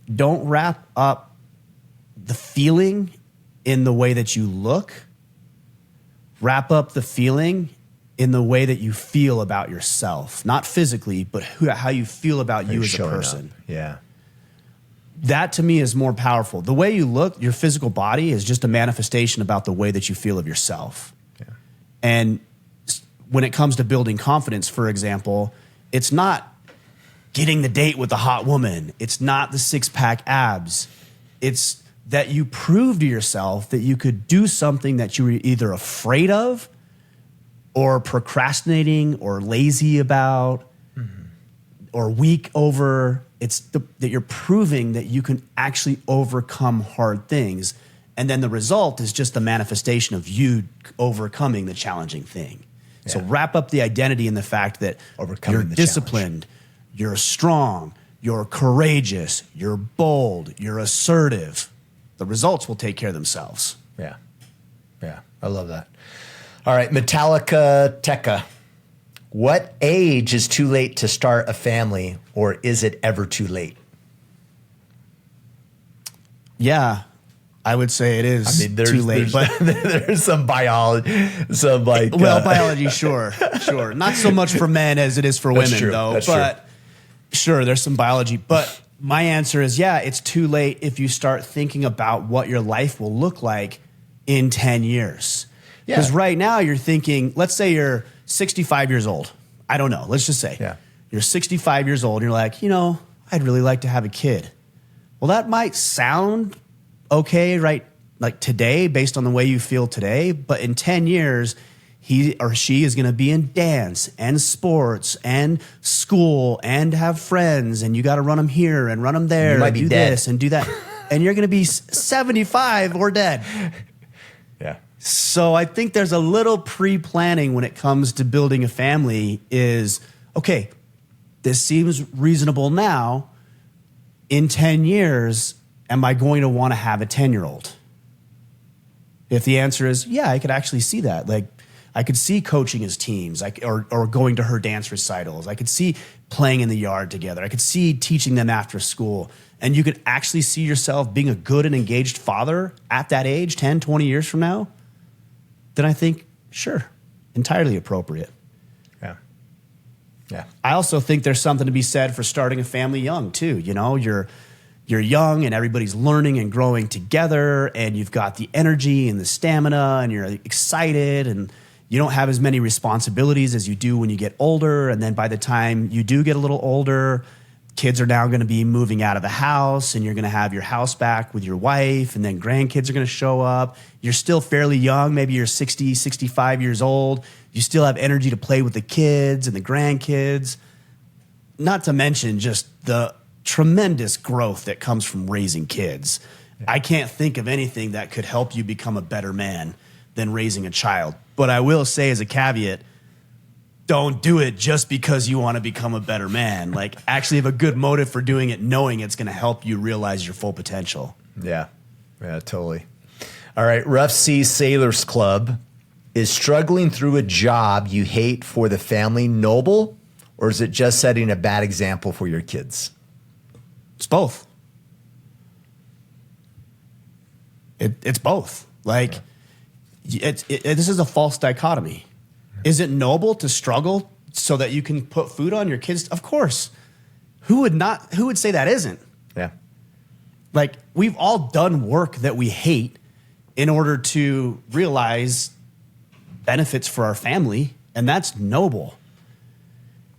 wrap up the feeling in the way that you look. Wrap up the feeling in the way that you feel about yourself, not physically, but how you feel about you as a person. Up. Yeah. That to me is more powerful. The way you look, your physical body is just a manifestation about the way that you feel of yourself. Yeah. And when it comes to building confidence, for example, it's not getting the date with the hot woman. It's not the six-pack abs. It's that you prove to yourself that you could do something that you were either afraid of or procrastinating or lazy about. Mm-hmm. or weak over. It's that you're proving that you can actually overcome hard things. And then the result is just the manifestation of you overcoming the challenging thing. Yeah. So wrap up the identity in the fact that you're disciplined, you're strong, you're courageous, you're bold, you're assertive. The results will take care of themselves. Yeah. Yeah. I love that. All right. Metallica Tekka. What age is too late to start a family, or is it ever too late? Yeah. I would say it is too late, but there's some biology, some like biology, sure. Not so much for men as it is for women, though. That's but true. Sure, there's some biology. But my answer is, yeah, it's too late if you start thinking about what your life will look like in 10 years. Because right now you're thinking, let's say you're 65 years old. I don't know. Let's just say you're 65 years old. And you're like, I'd really like to have a kid. Well, that might sound okay, right? Like today, based on the way you feel today. But in 10 years, he or she is going to be in dance and sports and school and have friends. And you got to run them here and run them there. You might be dead. This and do that. And you're going to be 75 or dead. Yeah. So I think there's a little pre-planning when it comes to building a family is, okay, this seems reasonable now. In 10 years, am I going to want to have a 10-year-old? If the answer is, yeah, I could actually see that. Like, I could see coaching his teams or going to her dance recitals. I could see playing in the yard together. I could see teaching them after school. And you could actually see yourself being a good and engaged father at that age, 10, 20 years from now. Then I think, sure, entirely appropriate. Yeah. Yeah. I also think there's something to be said for starting a family young, too. You're young and everybody's learning and growing together, and you've got the energy and the stamina, and you're excited, and you don't have as many responsibilities as you do when you get older. And then by the time you do get a little older, kids are now going to be moving out of the house, and you're going to have your house back with your wife, and then grandkids are going to show up. You're still fairly young. Maybe you're 60, 65 years old. You still have energy to play with the kids and the grandkids. Not to mention just the tremendous growth that comes from raising kids. Yeah. I can't think of anything that could help you become a better man than raising a child. But I will say as a caveat, don't do it just because you want to become a better man. Like, actually have a good motive for doing it, knowing it's going to help you realize your full potential. Yeah. Yeah, totally. All right. Rough Sea Sailors Club. Is struggling through a job you hate for the family noble, or is it just setting a bad example for your kids? It's both. It's both. Like, this is a false dichotomy. Is it noble to struggle so that you can put food on your kids? Of course. Who would say that isn't? Yeah. Like, we've all done work that we hate in order to realize benefits for our family, and that's noble.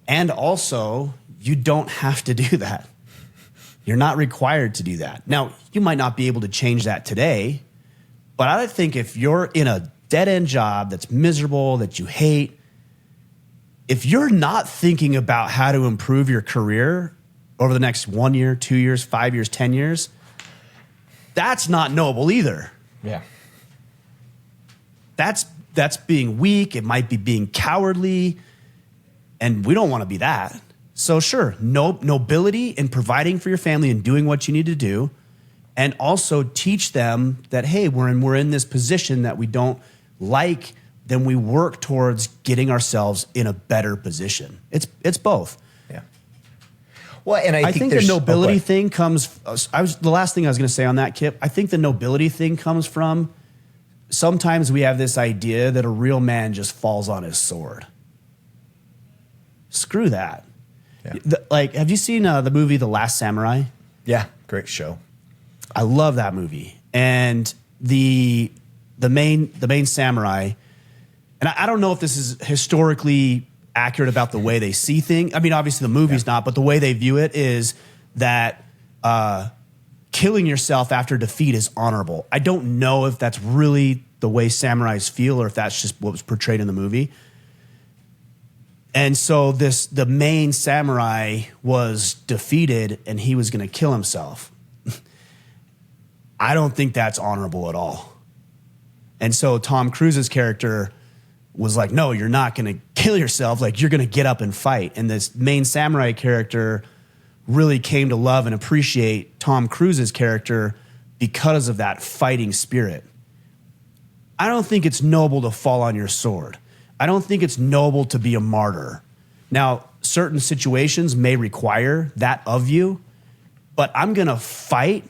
And also, you don't have to do that. You're not required to do that. Now, you might not be able to change that today, but I think if you're in a dead-end job that's miserable, that you hate, if you're not thinking about how to improve your career over the next 1 year, 2 years, 5 years, 10 years, that's not noble either. Yeah. That's being weak. It might be being cowardly, and we don't want to be that. So sure, nobility in providing for your family and doing what you need to do, and also teach them that, hey, we're in this position that we don't like, then we work towards getting ourselves in a better position. It's both. Yeah. Well, and I think the nobility thing comes. The last thing I was going to say on that, Kipp. I think the nobility thing comes from. Sometimes we have this idea that a real man just falls on his sword. Screw that. Yeah. Have you seen the movie The Last Samurai? Yeah, great show. I love that movie. And the main samurai, and I don't know if this is historically accurate about the way they see things. I mean, obviously the movie's not, but the way they view it is that killing yourself after defeat is honorable. I don't know if that's really the way samurais feel or if that's just what was portrayed in the movie. And so the main samurai was defeated and he was going to kill himself. I don't think that's honorable at all. And so Tom Cruise's character was like, no, you're not going to kill yourself. Like, you're going to get up and fight. And this main samurai character really came to love and appreciate Tom Cruise's character because of that fighting spirit. I don't think it's noble to fall on your sword. I don't think it's noble to be a martyr. Now, certain situations may require that of you, but I'm going to fight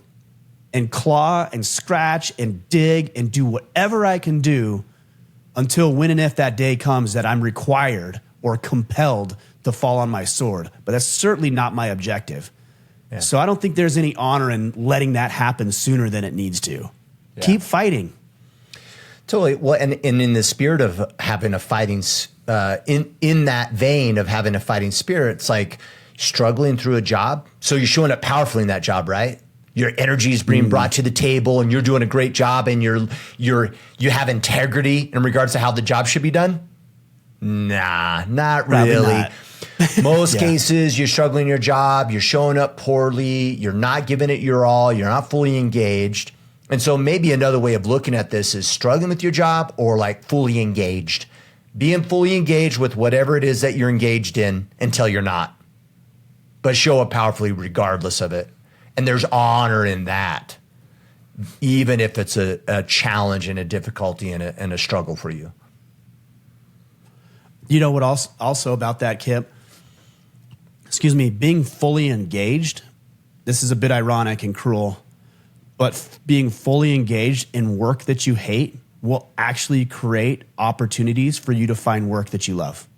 and claw and scratch and dig and do whatever I can do until when and if that day comes that I'm required or compelled to fall on my sword. But that's certainly not my objective. Yeah. So I don't think there's any honor in letting that happen sooner than it needs to. Yeah. Keep fighting. Totally. Well, and in the spirit of having a fighting, in that vein of having a fighting spirit, it's like struggling through a job. So you're showing up powerfully in that job, right? Your energy is being brought to the table, and you're doing a great job, and you have integrity in regards to how the job should be done. Nah, not really. Not. Most cases, you're struggling in your job, you're showing up poorly, you're not giving it your all, you're not fully engaged. And so maybe another way of looking at this is struggling with your job or like fully engaged. Being fully engaged with whatever it is that you're engaged in until you're not. But show up powerfully regardless of it. And there's honor in that, even if it's a challenge and a difficulty and a struggle for you. You know what also about that, Kipp? Excuse me, being fully engaged, this is a bit ironic and cruel, but being fully engaged in work that you hate will actually create opportunities for you to find work that you love.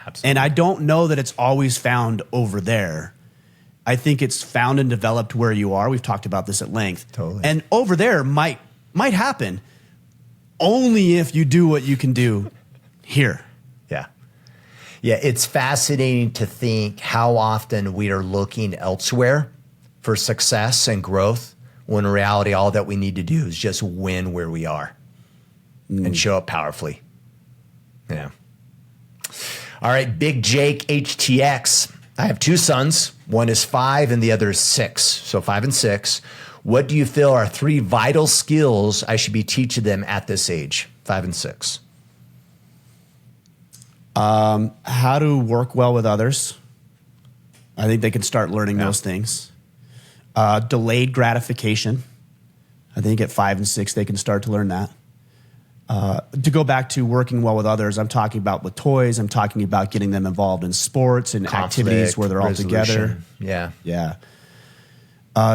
Absolutely. And I don't know that it's always found over there. I think it's found and developed where you are. We've talked about this at length. Totally. And over there might happen only if you do what you can do here. Yeah. Yeah, it's fascinating to think how often we are looking elsewhere for success and growth, when in reality, all that we need to do is just win where we are and show up powerfully. Yeah. All right, Big Jake HTX. I have two sons. One is 5 and the other is 6. So 5 and 6. What do you feel are 3 vital skills I should be teaching them at this age, 5 and 6? How to work well with others. I think they can start learning those things. Delayed gratification. I think at 5 and 6, they can start to learn that. To go back to working well with others, I'm talking about with toys. I'm talking about getting them involved in sports and activities where they're all together. Yeah. Yeah.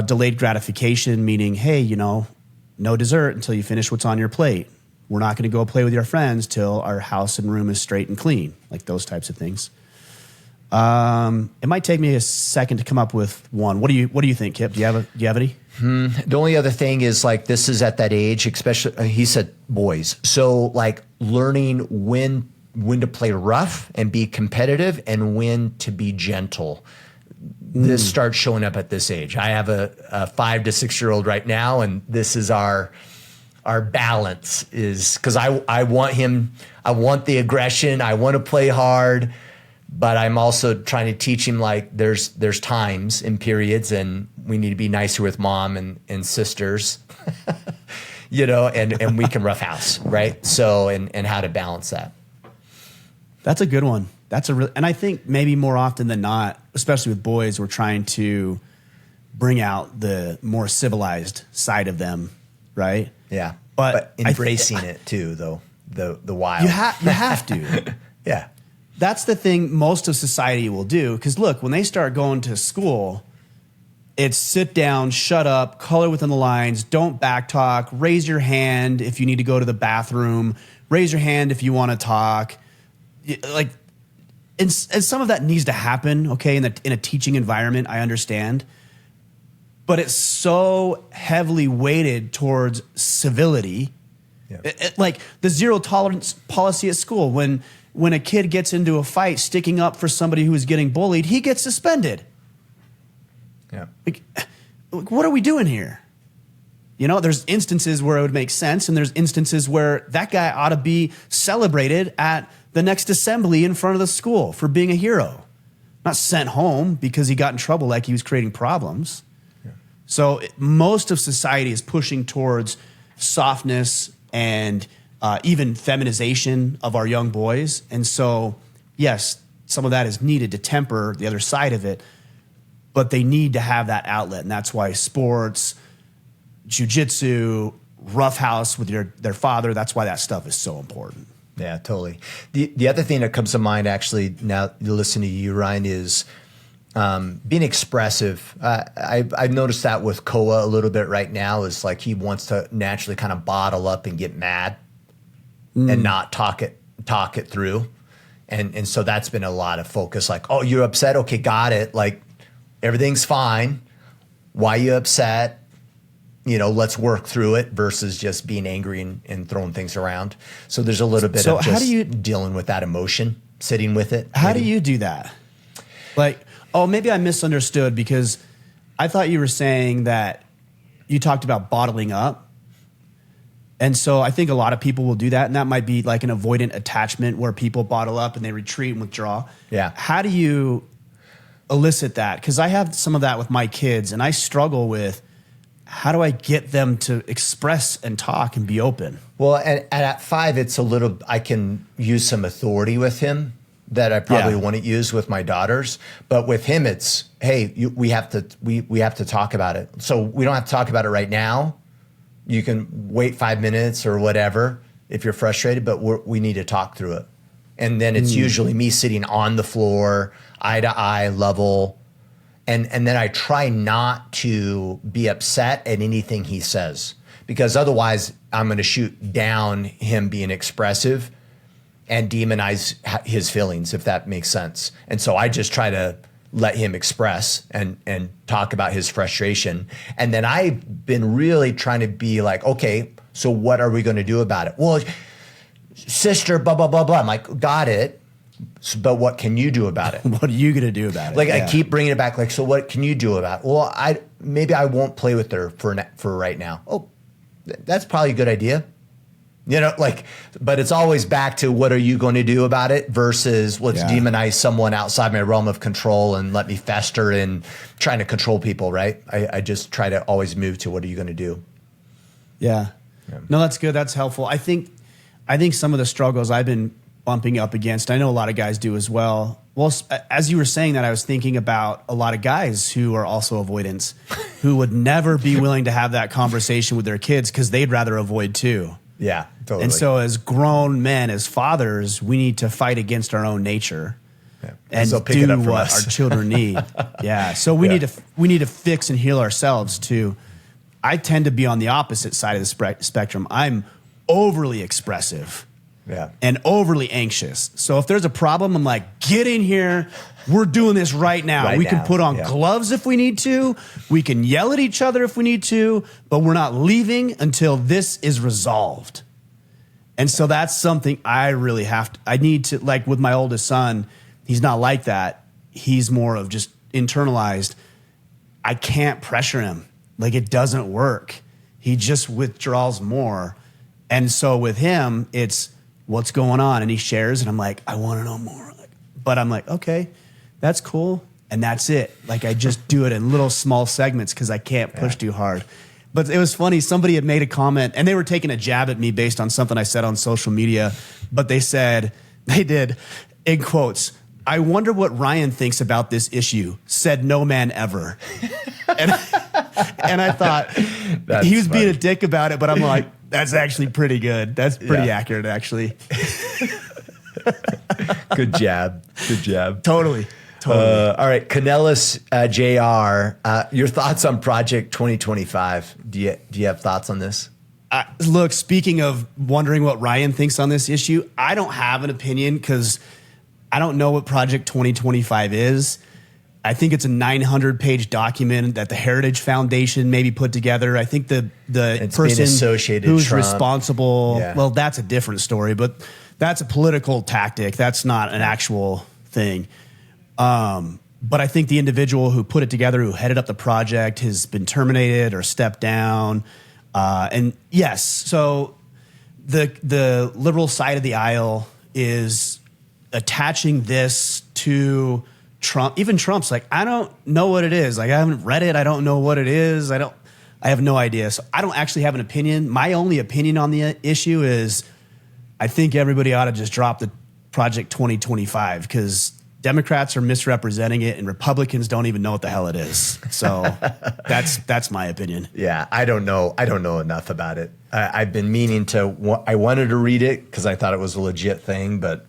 Delayed gratification, meaning, hey, no dessert until you finish what's on your plate. We're not going to go play with your friends till our house and room is straight and clean, like those types of things. It might take me a second to come up with one. What do you think, Kipp? Do you have any? The only other thing is like this is at that age, especially he said boys. So like learning when to play rough and be competitive and when to be gentle. This starts showing up at this age. I have a 5 to 6 year old right now, and this is our balance is because I want him. I want the aggression. I want to play hard. But I'm also trying to teach him like there's times and periods, and we need to be nicer with mom and sisters, and we can roughhouse, right? So and how to balance that. That's a good one. And I think maybe more often than not, especially with boys, we're trying to bring out the more civilized side of them, right? Yeah, but embracing it too, though the wild. You have to. Yeah. That's the thing most of society will do. Because look, when they start going to school, it's sit down, shut up, color within the lines, don't backtalk, raise your hand if you need to go to the bathroom, raise your hand if you want to talk. Like, and some of that needs to happen, okay, in a teaching environment, I understand. But it's so heavily weighted towards civility. Yeah. Like the zero tolerance policy at school, when a kid gets into a fight sticking up for somebody who is getting bullied, he gets suspended. Yeah. Like, what are we doing here? You know, there's instances where it would make sense, and there's instances where that guy ought to be celebrated at the next assembly in front of the school for being a hero, not sent home because he got in trouble like he was creating problems. Yeah. So most of society is pushing towards softness and even feminization of our young boys. And so, yes, some of that is needed to temper the other side of it, but they need to have that outlet. And that's why sports, jiu-jitsu, roughhouse with their father, that's why that stuff is so important. Yeah, totally. The other thing that comes to mind, actually, now you listen to you, Ryan, is being expressive. I've noticed that with Koa a little bit right now, is like he wants to naturally kind of bottle up and get mad and not talk it through. And so that's been a lot of focus, like, oh, you're upset? Okay, got it. Like, everything's fine. Why are you upset? You know, let's work through it versus just being angry and throwing things around. So there's a little bit of just dealing with that emotion, sitting with it. How do you do that? Like, oh, maybe I misunderstood, because I thought you were saying that you talked about bottling up. And so I think a lot of people will do that. And that might be like an avoidant attachment where people bottle up and they retreat and withdraw. Yeah. How do you elicit that? Because I have some of that with my kids, and I struggle with, how do I get them to express and talk and be open? Well, and at 5, it's a little, I can use some authority with him that I probably wouldn't use with my daughters. But with him, it's, hey, we have to talk about it. So we don't have to talk about it right now. You can wait 5 minutes or whatever if you're frustrated, but we need to talk through it. And then it's usually me sitting on the floor, eye to eye, level. And then I try not to be upset at anything he says, because otherwise I'm going to shoot down him being expressive and demonize his feelings, if that makes sense. And so I just try to let him express and talk about his frustration. And then I've been really trying to be like, okay, so what are we going to do about it? Well, sister, blah, blah, blah, blah. I'm like, got it. But what can you do about it? What are you going to do about it? Like, I keep bringing it back. Like, so what can you do about it? Well, maybe I won't play with her for right now. Oh, that's probably a good idea. You know, like, but it's always back to what are you going to do about it versus let's demonize someone outside my realm of control and let me fester in trying to control people, right? I just try to always move to what are you going to do? Yeah. No, that's good. That's helpful. I think some of the struggles I've been bumping up against, I know a lot of guys do as well. Well, as you were saying that, I was thinking about a lot of guys who are also avoidants, who would never be willing to have that conversation with their kids because they'd rather avoid too. Yeah, totally. And so as grown men, as fathers, we need to fight against our own nature and do what our children need. Yeah. So we need to fix and heal ourselves too. I tend to be on the opposite side of the spectrum. I'm overly expressive. Yeah. And overly anxious. So if there's a problem, I'm like, get in here. We're doing this right now. We can put on gloves if we need to. We can yell at each other if we need to, but we're not leaving until this is resolved. And so that's something I really I need to, like with my oldest son, he's not like that. He's more of just internalized. I can't pressure him. Like, it doesn't work. He just withdraws more. And so with him, it's, what's going on? And he shares, and I'm like, I want to know more. But I'm like, okay, that's cool. And that's it. Like, I just do it in little small segments because I can't push too hard. But it was funny. Somebody had made a comment, and they were taking a jab at me based on something I said on social media. But they did, in quotes, I wonder what Ryan thinks about this issue. Said no man ever. and I thought he was being a dick about it, but I'm like, that's actually pretty good. That's pretty accurate, actually. Good jab. Good jab. Totally. All right. Canellis JR, your thoughts on Project 2025? Do you have thoughts on this? Look, speaking of wondering what Ryan thinks on this issue, I don't have an opinion because I don't know what Project 2025 is. I think it's a 900-page document that the Heritage Foundation maybe put together. I think the person who's Trump. Responsible, well, that's a different story, but that's a political tactic. That's not an actual thing. But I think the individual who put it together, who headed up the project, has been terminated or stepped down. And yes, so the liberal side of the aisle is attaching this to Trump. Even Trump's like, I don't know what it is. Like, I haven't read it. I don't know what it is. I have no idea. So I don't actually have an opinion. My only opinion on the issue is I think everybody ought to just drop the Project 2025 because Democrats are misrepresenting it and Republicans don't even know what the hell it is. So that's my opinion. Yeah, I don't know enough about it. I've been meaning to. I wanted to read it because I thought it was a legit thing, but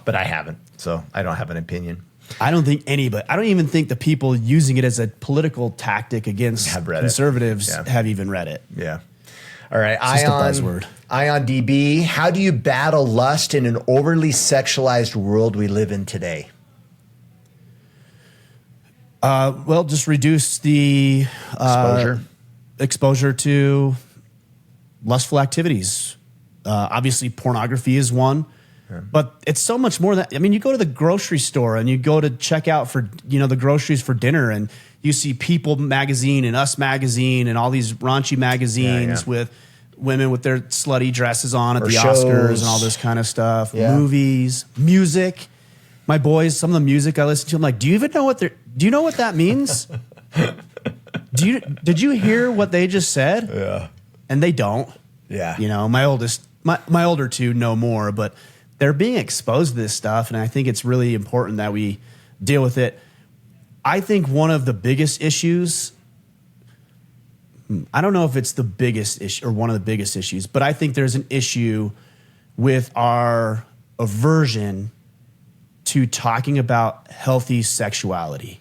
I haven't. So I don't have an opinion. I don't think anybody. I don't even think the people using it as a political tactic against conservatives have even read it. Yeah. All right. It's just a buzzword. IonDB. How do you battle lust in an overly sexualized world we live in today? Well, just reduce the exposure to lustful activities. Obviously, pornography is one, but it's so much more than. I mean, you go to the grocery store and you go to check out for the groceries for dinner, and you see People magazine and Us magazine and all these raunchy magazines with women with their slutty dresses on at the Oscars and all this kind of stuff. Yeah. Movies, music. My boys, some of the music I listen to, I'm like, do you know what that means? Did you hear what they just said? Yeah. And they don't. Yeah. My older two know more, but they're being exposed to this stuff, and I think it's really important that we deal with it. I think one of the biggest issues, I don't know if it's the biggest issue or one of the biggest issues, but I think there's an issue with our aversion to talking about healthy sexuality.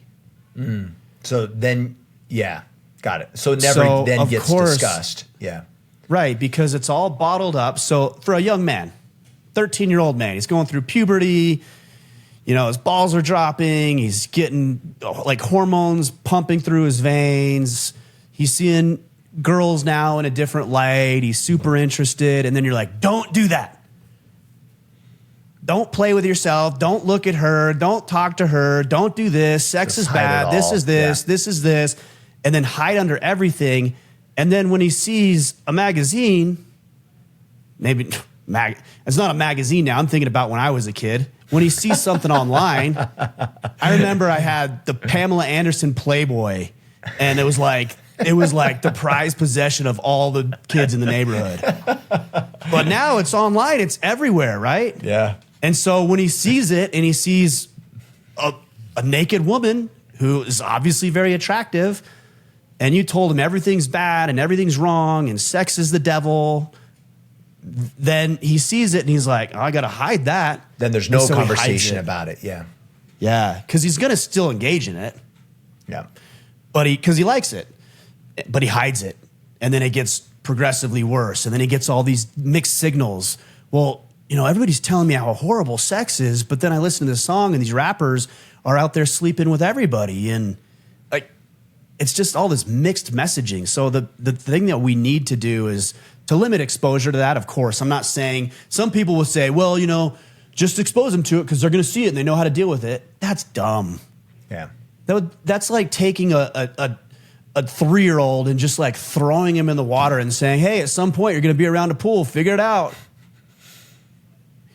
So then, got it. So it never then gets discussed. Yeah. Right, because it's all bottled up. So for a young man, 13-year-old man, he's going through puberty, his balls are dropping, he's getting like hormones pumping through his veins, he's seeing girls now in a different light, he's super interested, and then you're like, don't do that. Don't play with yourself. Don't look at her. Don't talk to her. Don't do this. Sex is bad. This is this. This is this. And then hide under everything. And then when he sees a magazine, maybe it's not a magazine now. I'm thinking about when I was a kid. When he sees something online, I remember I had the Pamela Anderson Playboy, and it was like the prized possession of all the kids in the neighborhood. But now it's online. It's everywhere, right? Yeah. And so when he sees it and he sees a naked woman who is obviously very attractive, and you told him everything's bad and everything's wrong and sex is the devil, then he sees it and he's like, I got to hide that. Then there's no conversation about it. Yeah. Yeah. Because he's going to still engage in it. Yeah. But because he likes it, but he hides it. And then it gets progressively worse. And then he gets all these mixed signals. Well, everybody's telling me how horrible sex is, but then I listen to this song and these rappers are out there sleeping with everybody. And it's just all this mixed messaging. So the thing that we need to do is to limit exposure to that. Of course, I'm not saying, some people will say, well, just expose them to it because they're going to see it and they know how to deal with it. That's dumb. Yeah. That's like taking a 3-year-old and just like throwing him in the water and saying, hey, at some point you're going to be around a pool, figure it out.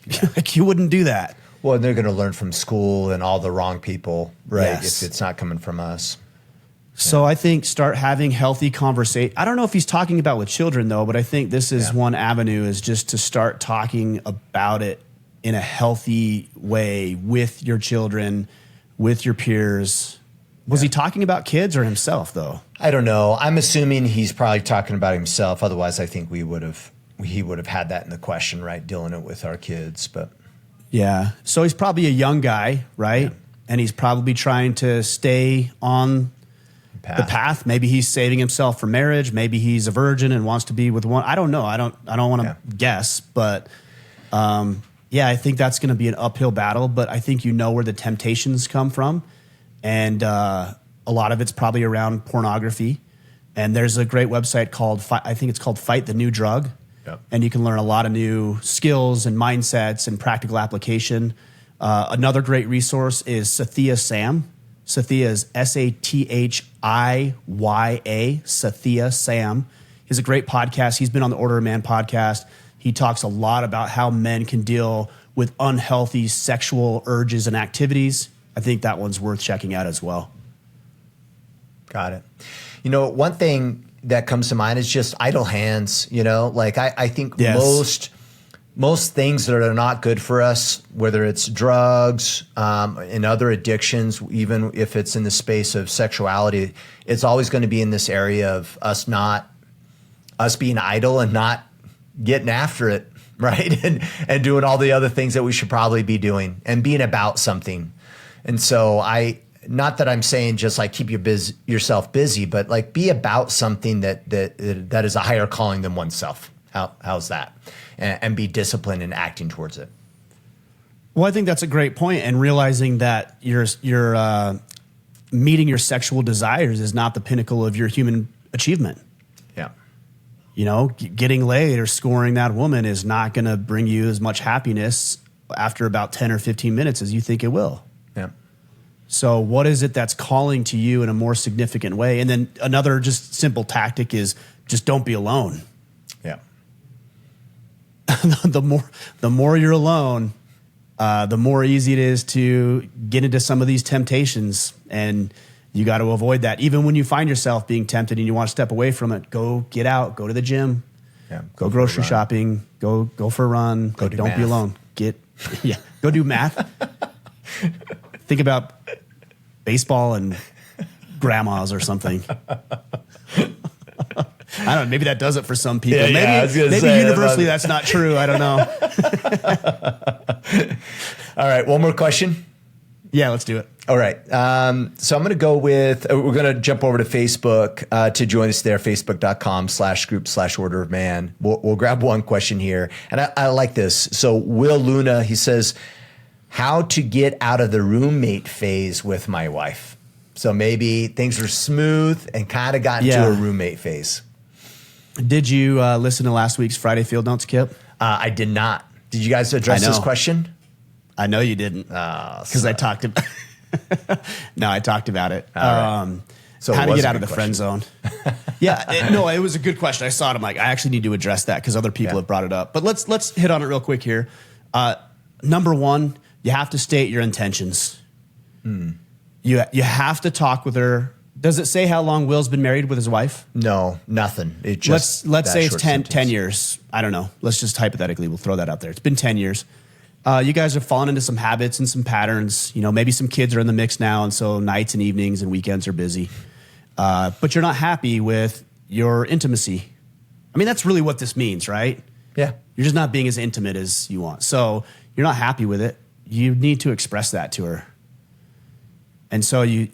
Yeah. Like, you wouldn't do that. Well, and they're going to learn from school and all the wrong people, right? Yes. If it's not coming from us. So I think start having healthy conversation. I don't know if he's talking about with children though, but I think this is one avenue, is just to start talking about it in a healthy way with your children, with your peers. Was he talking about kids or himself though? I don't know. I'm assuming he's probably talking about himself. Otherwise, I think he would have had that in the question, right? Dealing it with our kids, but yeah. So he's probably a young guy, right? Yeah. And he's probably trying to stay on the path. Maybe he's saving himself for marriage. Maybe he's a virgin and wants to be with one. I don't know. I don't want to guess, but I think that's going to be an uphill battle. But I think where the temptations come from, and a lot of it's probably around pornography. And there's a great website called Fight the New Drug. Yep. And you can learn a lot of new skills and mindsets and practical application. Another great resource is Sathya Sam. Sathya is Sathiya, Sathya Sam. He has a great podcast. He's been on the Order of Man podcast. He talks a lot about how men can deal with unhealthy sexual urges and activities. I think that one's worth checking out as well. Got it. You know, one thing that comes to mind is just idle hands. You know, like I think most things that are not good for us, whether it's drugs and other addictions, even if it's in the space of sexuality, it's always going to be in this area of us being idle and not getting after it, right? And doing all the other things that we should probably be doing and being about something. And so not that I'm saying just like keep yourself busy, but like be about something that is a higher calling than oneself. How's that? And be disciplined in acting towards it. Well, I think that's a great point, and realizing that you're meeting your sexual desires is not the pinnacle of your human achievement. Yeah. You know, getting laid or scoring that woman is not going to bring you as much happiness after about 10 or 15 minutes as you think it will. Yeah. So what is it that's calling to you in a more significant way? And then another just simple tactic is just don't be alone. Yeah. the more you're alone, the more easy it is to get into some of these temptations, and you got to avoid that. Even when you find yourself being tempted and you want to step away from it, get out, go to the gym, go grocery shopping, go for a run. Go do don't math. Be alone. Go do math. Think about baseball and grandmas or something. I don't know. Maybe that does it for some people. Maybe universally that's not true. I don't know. All right. One more question. Yeah, let's do it. All right. So I'm going to go with, we're going to jump over to Facebook to join us there, facebook.com/group/Order of Man. We'll grab one question here. And I like this. So Will Luna, he says, how to get out of the roommate phase with my wife. So maybe things are smooth and kind of got into a roommate phase. Did you listen to last week's Friday Field Notes, Kipp? I did not. Did you guys address this question? I know you didn't. Because I talked about No, I talked about it. Right. So how to get out of the friend zone. It was a good question. I saw it. I'm like, I actually need to address that because other people have brought it up. But let's hit on it real quick here. Number one, you have to state your intentions. You have to talk with her. Does it say how long Will's been married with his wife? No, nothing. It just let's say it's 10 years. I don't know. Let's just hypothetically, we'll throw that out there. It's been 10 years. You guys have fallen into some habits and some patterns. You know, maybe some kids are in the mix now, and so nights and evenings and weekends are busy. But you're not happy with your intimacy. I mean, that's really what this means, right? Yeah. You're just not being as intimate as you want. So you're not happy with it. You need to express that to her. And so you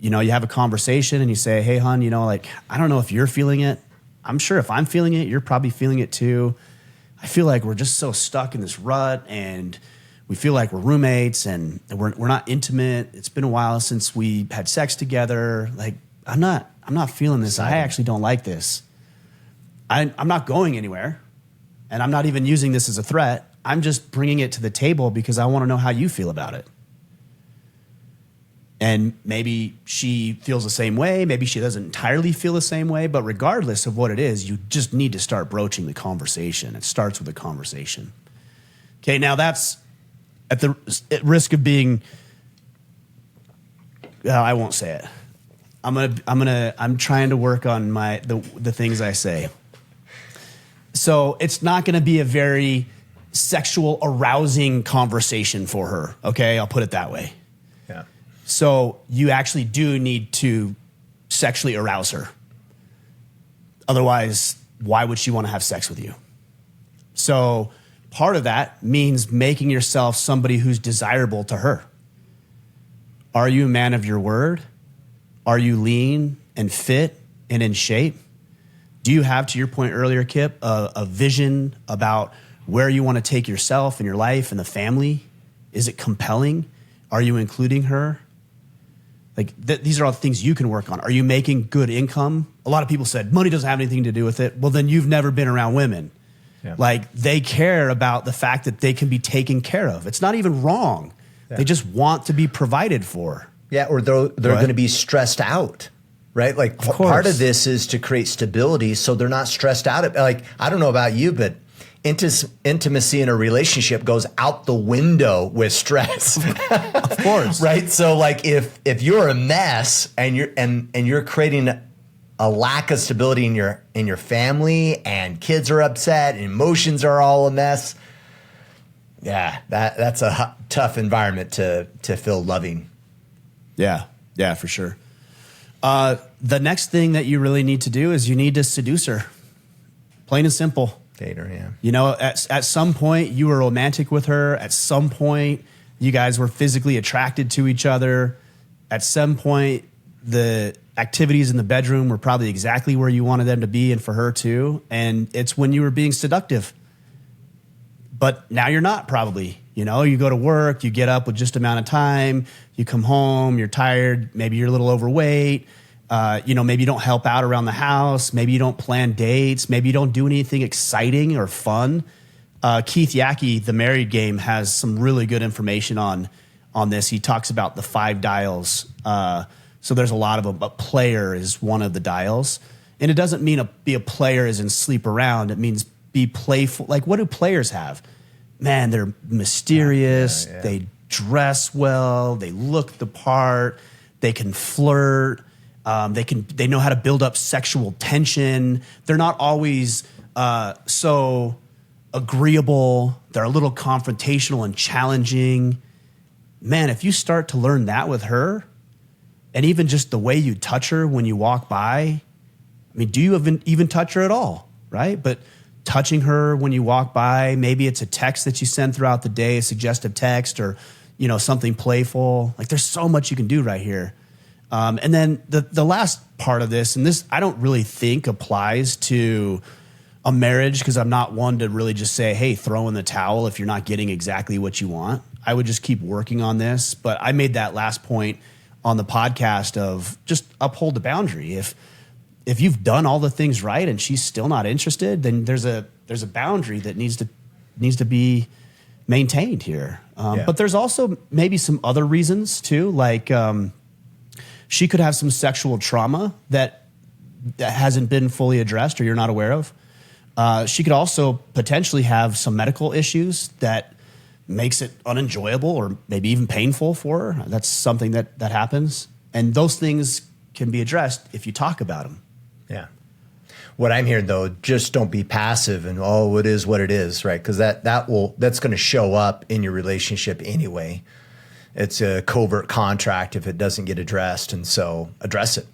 have a conversation and you say, hey, hon, I don't know if you're feeling it. I'm sure if I'm feeling it, you're probably feeling it too. I feel like we're just so stuck in this rut, and we feel like we're roommates and we're not intimate. It's been a while since we had sex together. Like, I'm not feeling this. I actually don't like this. I'm not going anywhere, and I'm not even using this as a threat. I'm just bringing it to the table because I want to know how you feel about it. And maybe she feels the same way. Maybe she doesn't entirely feel the same way. But regardless of what it is, you just need to start broaching the conversation. It starts with a conversation. Okay, now that's at risk of being. I won't say it. I'm trying to work on the things I say. So it's not going to be a very sexual arousing conversation for her. Okay, I'll put it that way. Yeah. So you actually do need to sexually arouse her. Otherwise, why would she want to have sex with you? So part of that means making yourself somebody who's desirable to her. Are you a man of your word? Are you lean and fit and in shape? Do you have, to your point earlier, Kipp, a vision about where you want to take yourself and your life and the family? Is it compelling? Are you including her? Like, these are all things you can work on. Are you making good income? A lot of people said money doesn't have anything to do with it. Well, then you've never been around women. Yeah. Like, they care about the fact that they can be taken care of. It's not even wrong. Yeah. They just want to be provided for. Yeah, or they're going to be stressed out, right? Like part of this is to create stability so they're not stressed out. Like, I don't know about you, but intimacy in a relationship goes out the window with stress. Of course. Right? So like if you're a mess and you're creating a lack of stability in your family, and kids are upset and emotions are all a mess, yeah, that's a tough environment to feel loving. Yeah, for sure. The next thing that you really need to do is you need to seduce her. Plain and simple. Date her, yeah. You know, at some point you were romantic with her. At some point you guys were physically attracted to each other. At some point the activities in the bedroom were probably exactly where you wanted them to be, and for her too. And it's when you were being seductive. But now you're not, probably. You know, you go to work, you get up with just amount of time, you come home, you're tired, maybe you're a little overweight, maybe you don't help out around the house, maybe you don't plan dates, maybe you don't do anything exciting or fun. Keith Yackey, The Married Game, has some really good information on this. He talks about the 5 dials. So there's a lot of them, but player is one of the dials. And it doesn't mean be a player as in sleep around. It means be playful. Like, what do players have? Man, they're mysterious. Yeah. They dress well. They look the part. They can flirt. They know how to build up sexual tension. They're not always so agreeable. They're a little confrontational and challenging. Man, if you start to learn that with her, and even just the way you touch her when you walk by, I mean, do you even touch her at all, right? But touching her when you walk by, maybe it's a text that you send throughout the day, a suggestive text, or something playful. Like, there's so much you can do right here. And then the last part of this, and this I don't really think applies to a marriage, because I'm not one to really just say, hey, throw in the towel if you're not getting exactly what you want. I would just keep working on this. But I made that last point on the podcast of just uphold the boundary. If you've done all the things right and she's still not interested, then there's a boundary that needs to be maintained here. But there's also maybe some other reasons too, like she could have some sexual trauma that hasn't been fully addressed or you're not aware of. She could also potentially have some medical issues that makes it unenjoyable or maybe even painful for her. That's something that happens. And those things can be addressed if you talk about them. Yeah. What I'm hearing, though, just don't be passive and, it is what it is, right? Because that's going to show up in your relationship anyway. It's a covert contract if it doesn't get addressed, and so address it.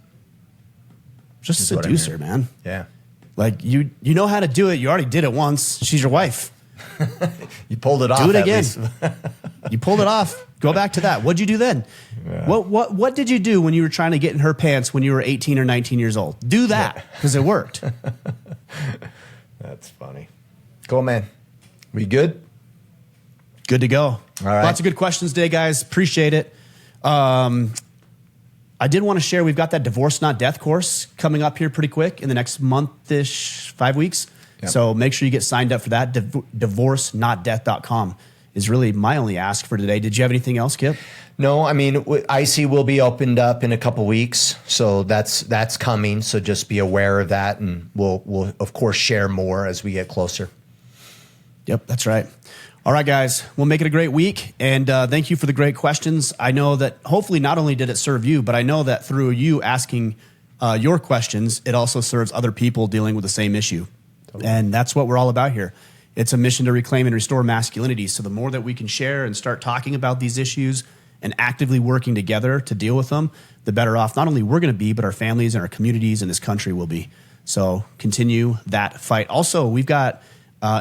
Just seduce her, man. Yeah. Like, you know how to do it. You already did it once. She's your wife. You pulled it off. Do it again. You pulled it off. Go back to that. What'd you do then? Yeah. What did you do when you were trying to get in her pants when you were 18 or 19 years old? Do that, because it worked. That's funny. Cool, man. We good? Good to go. All right. Lots of good questions today, guys. Appreciate it. I did want to share, we've got that Divorce Not Death course coming up here pretty quick in the next month-ish, 5 weeks. Yep. So make sure you get signed up for that. divorcenotdeath.com is really my only ask for today. Did you have anything else, Kipp? No, I mean, IC will be opened up in a couple weeks, so that's coming. So just be aware of that, and we'll of course share more as we get closer. Yep, that's right. All right, guys, we'll make it a great week, and thank you for the great questions. I know that hopefully not only did it serve you, but I know that through you asking your questions, it also serves other people dealing with the same issue. And that's what we're all about here. It's a mission to reclaim and restore masculinity. So the more that we can share and start talking about these issues and actively working together to deal with them, the better off not only we're going to be, but our families and our communities and this country will be. So continue that fight. Also, we've got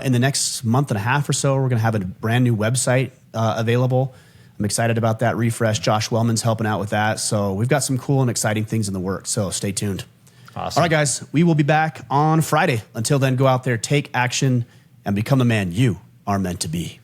in the next month and a half or so, we're going to have a brand new website available. I'm excited about that refresh. Josh Wellman's helping out with that. So we've got some cool and exciting things in the works. So stay tuned. Awesome. All right, guys, we will be back on Friday. Until then, go out there, take action, and become the man you are meant to be.